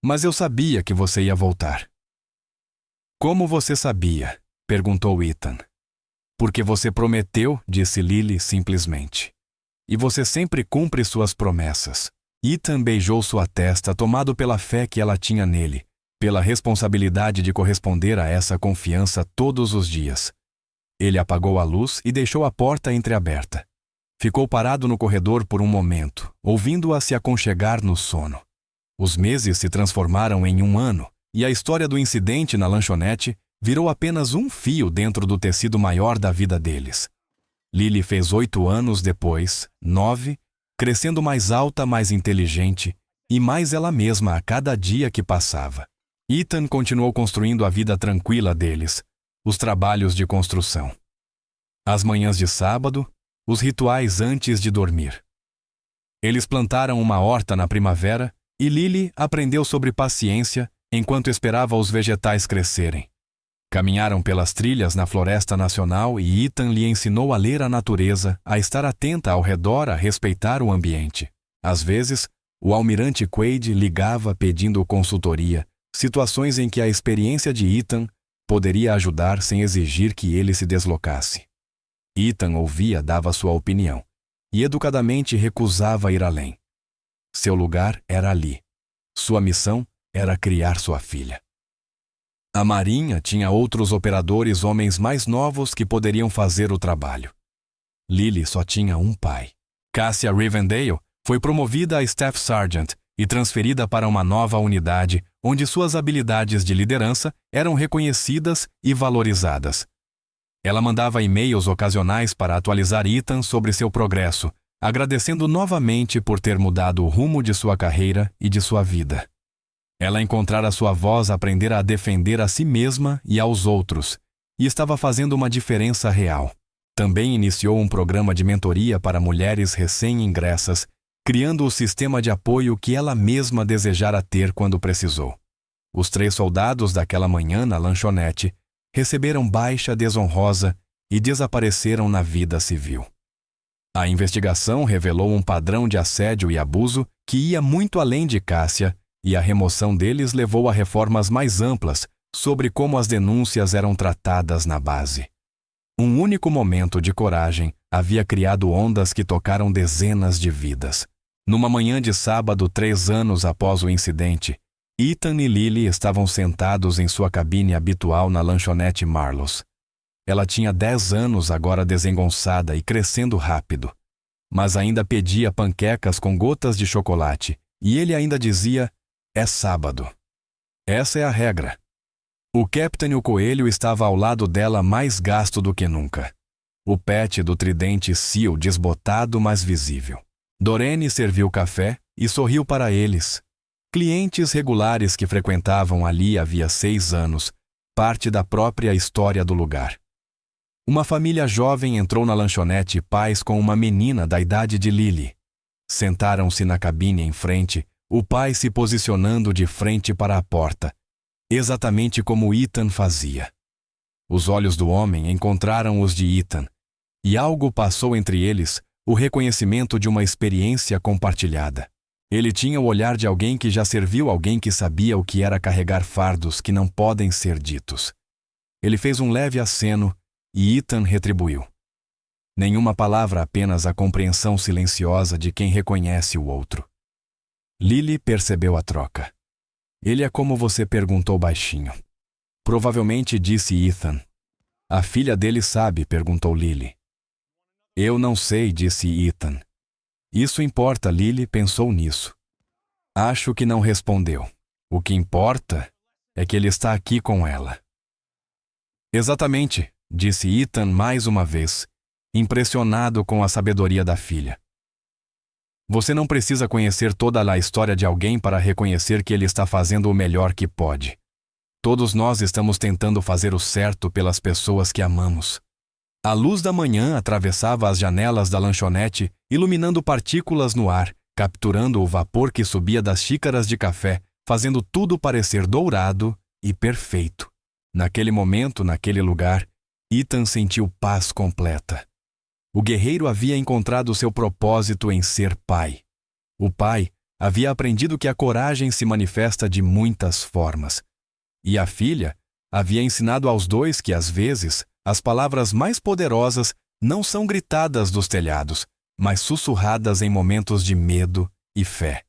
Mas eu sabia que você ia voltar. Como você sabia? Perguntou Ethan. Porque você prometeu, disse Lily simplesmente. E você sempre cumpre suas promessas. Ethan beijou sua testa, tomado pela fé que ela tinha nele, pela responsabilidade de corresponder a essa confiança todos os dias. Ele apagou a luz e deixou a porta entreaberta. Ficou parado no corredor por um momento, ouvindo-a se aconchegar no sono. Os meses se transformaram em um ano, e a história do incidente na lanchonete virou apenas um fio dentro do tecido maior da vida deles. Lily fez 8 anos depois, 9, crescendo mais alta, mais inteligente e mais ela mesma a cada dia que passava. Ethan continuou construindo a vida tranquila deles, os trabalhos de construção. As manhãs de sábado, os rituais antes de dormir. Eles plantaram uma horta na primavera e Lily aprendeu sobre paciência enquanto esperava os vegetais crescerem. Caminharam pelas trilhas na Floresta Nacional e Ethan lhe ensinou a ler a natureza, a estar atenta ao redor, a respeitar o ambiente. Às vezes, o almirante Quaid ligava pedindo consultoria, situações em que a experiência de Ethan poderia ajudar sem exigir que ele se deslocasse. Ethan ouvia, dava sua opinião, e educadamente recusava ir além. Seu lugar era ali. Sua missão era criar sua filha. A Marinha tinha outros operadores homens mais novos que poderiam fazer o trabalho. Lily só tinha um pai. Cassia Rivendale foi promovida a Staff Sergeant e transferida para uma nova unidade onde suas habilidades de liderança eram reconhecidas e valorizadas. Ela mandava e-mails ocasionais para atualizar Ethan sobre seu progresso, agradecendo novamente por ter mudado o rumo de sua carreira e de sua vida. Ela encontrara sua voz aprender a defender a si mesma e aos outros, e estava fazendo uma diferença real. Também iniciou um programa de mentoria para mulheres recém-ingressas, criando o sistema de apoio que ela mesma desejara ter quando precisou. Os 3 soldados daquela manhã na lanchonete receberam baixa desonrosa e desapareceram na vida civil. A investigação revelou um padrão de assédio e abuso que ia muito além de Cassia, e a remoção deles levou a reformas mais amplas sobre como as denúncias eram tratadas na base. Um único momento de coragem havia criado ondas que tocaram dezenas de vidas. Numa manhã de sábado, 3 anos após o incidente, Ethan e Lily estavam sentados em sua cabine habitual na lanchonete Marlowe's. Ela tinha 10 anos agora, desengonçada e crescendo rápido, mas ainda pedia panquecas com gotas de chocolate, e ele ainda dizia: "É sábado." Essa é a regra. O Capitão Coelho estava ao lado dela, mais gasto do que nunca. O pet do tridente Seal desbotado, mas visível. Dorene serviu café e sorriu para eles. Clientes regulares que frequentavam ali havia 6 anos, parte da própria história do lugar. Uma família jovem entrou na lanchonete, pais com uma menina da idade de Lily. Sentaram-se na cabine em frente, o pai se posicionando de frente para a porta, exatamente como Ethan fazia. Os olhos do homem encontraram os de Ethan, e algo passou entre eles, o reconhecimento de uma experiência compartilhada. Ele tinha o olhar de alguém que já serviu alguém que sabia o que era carregar fardos que não podem ser ditos. Ele fez um leve aceno e Ethan retribuiu. Nenhuma palavra, apenas a compreensão silenciosa de quem reconhece o outro. Lily percebeu a troca. "Ele é como você?", perguntou baixinho. "Provavelmente", disse Ethan. "A filha dele sabe?", perguntou Lily. "Eu não sei", disse Ethan. "Isso importa", Lily pensou nisso. "Acho que não respondeu. O que importa é que ele está aqui com ela." "Exatamente", disse Ethan mais uma vez, impressionado com a sabedoria da filha. "Você não precisa conhecer toda a história de alguém para reconhecer que ele está fazendo o melhor que pode. Todos nós estamos tentando fazer o certo pelas pessoas que amamos." A luz da manhã atravessava as janelas da lanchonete, iluminando partículas no ar, capturando o vapor que subia das xícaras de café, fazendo tudo parecer dourado e perfeito. Naquele momento, naquele lugar, Ethan sentiu paz completa. O guerreiro havia encontrado seu propósito em ser pai. O pai havia aprendido que a coragem se manifesta de muitas formas. E a filha havia ensinado aos dois que, às vezes, as palavras mais poderosas não são gritadas dos telhados, mas sussurradas em momentos de medo e fé.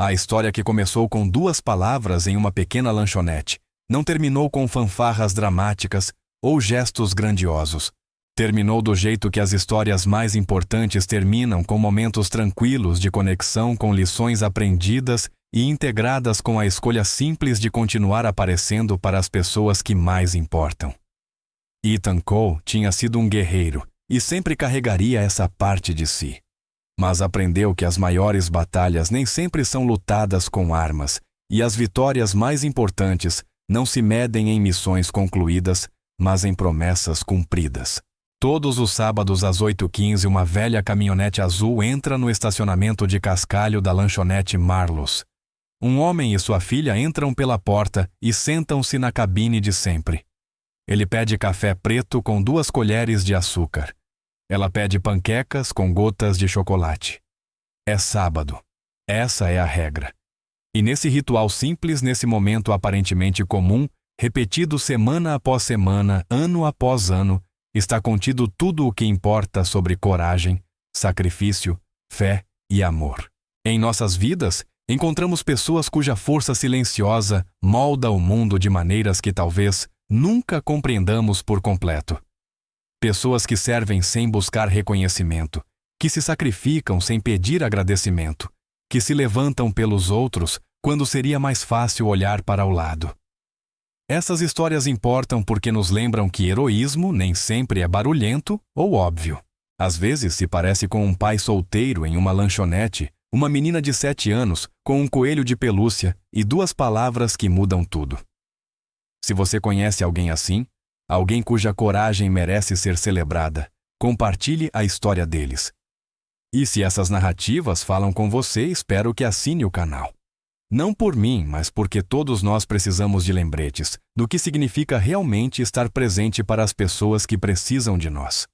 A história que começou com 2 palavras em uma pequena lanchonete não terminou com fanfarras dramáticas ou gestos grandiosos. Terminou do jeito que as histórias mais importantes terminam, com momentos tranquilos de conexão com lições aprendidas e integradas com a escolha simples de continuar aparecendo para as pessoas que mais importam. Ethan Cole tinha sido um guerreiro e sempre carregaria essa parte de si. Mas aprendeu que as maiores batalhas nem sempre são lutadas com armas, e as vitórias mais importantes não se medem em missões concluídas, mas em promessas cumpridas. Todos os sábados às 8h15, uma velha caminhonete azul entra no estacionamento de cascalho da lanchonete Marlowe's. Um homem e sua filha entram pela porta e sentam-se na cabine de sempre. Ele pede café preto com 2 colheres de açúcar. Ela pede panquecas com gotas de chocolate. É sábado. Essa é a regra. E nesse ritual simples, nesse momento aparentemente comum, repetido semana após semana, ano após ano, está contido tudo o que importa sobre coragem, sacrifício, fé e amor. Em nossas vidas, encontramos pessoas cuja força silenciosa molda o mundo de maneiras que talvez nunca compreendamos por completo. Pessoas que servem sem buscar reconhecimento, que se sacrificam sem pedir agradecimento, que se levantam pelos outros quando seria mais fácil olhar para o lado. Essas histórias importam porque nos lembram que heroísmo nem sempre é barulhento ou óbvio. Às vezes se parece com um pai solteiro em uma lanchonete, uma menina de 7 anos com um coelho de pelúcia e 2 palavras que mudam tudo. Se você conhece alguém assim, alguém cuja coragem merece ser celebrada, compartilhe a história deles. E se essas narrativas falam com você, espero que assine o canal. Não por mim, mas porque todos nós precisamos de lembretes do que significa realmente estar presente para as pessoas que precisam de nós.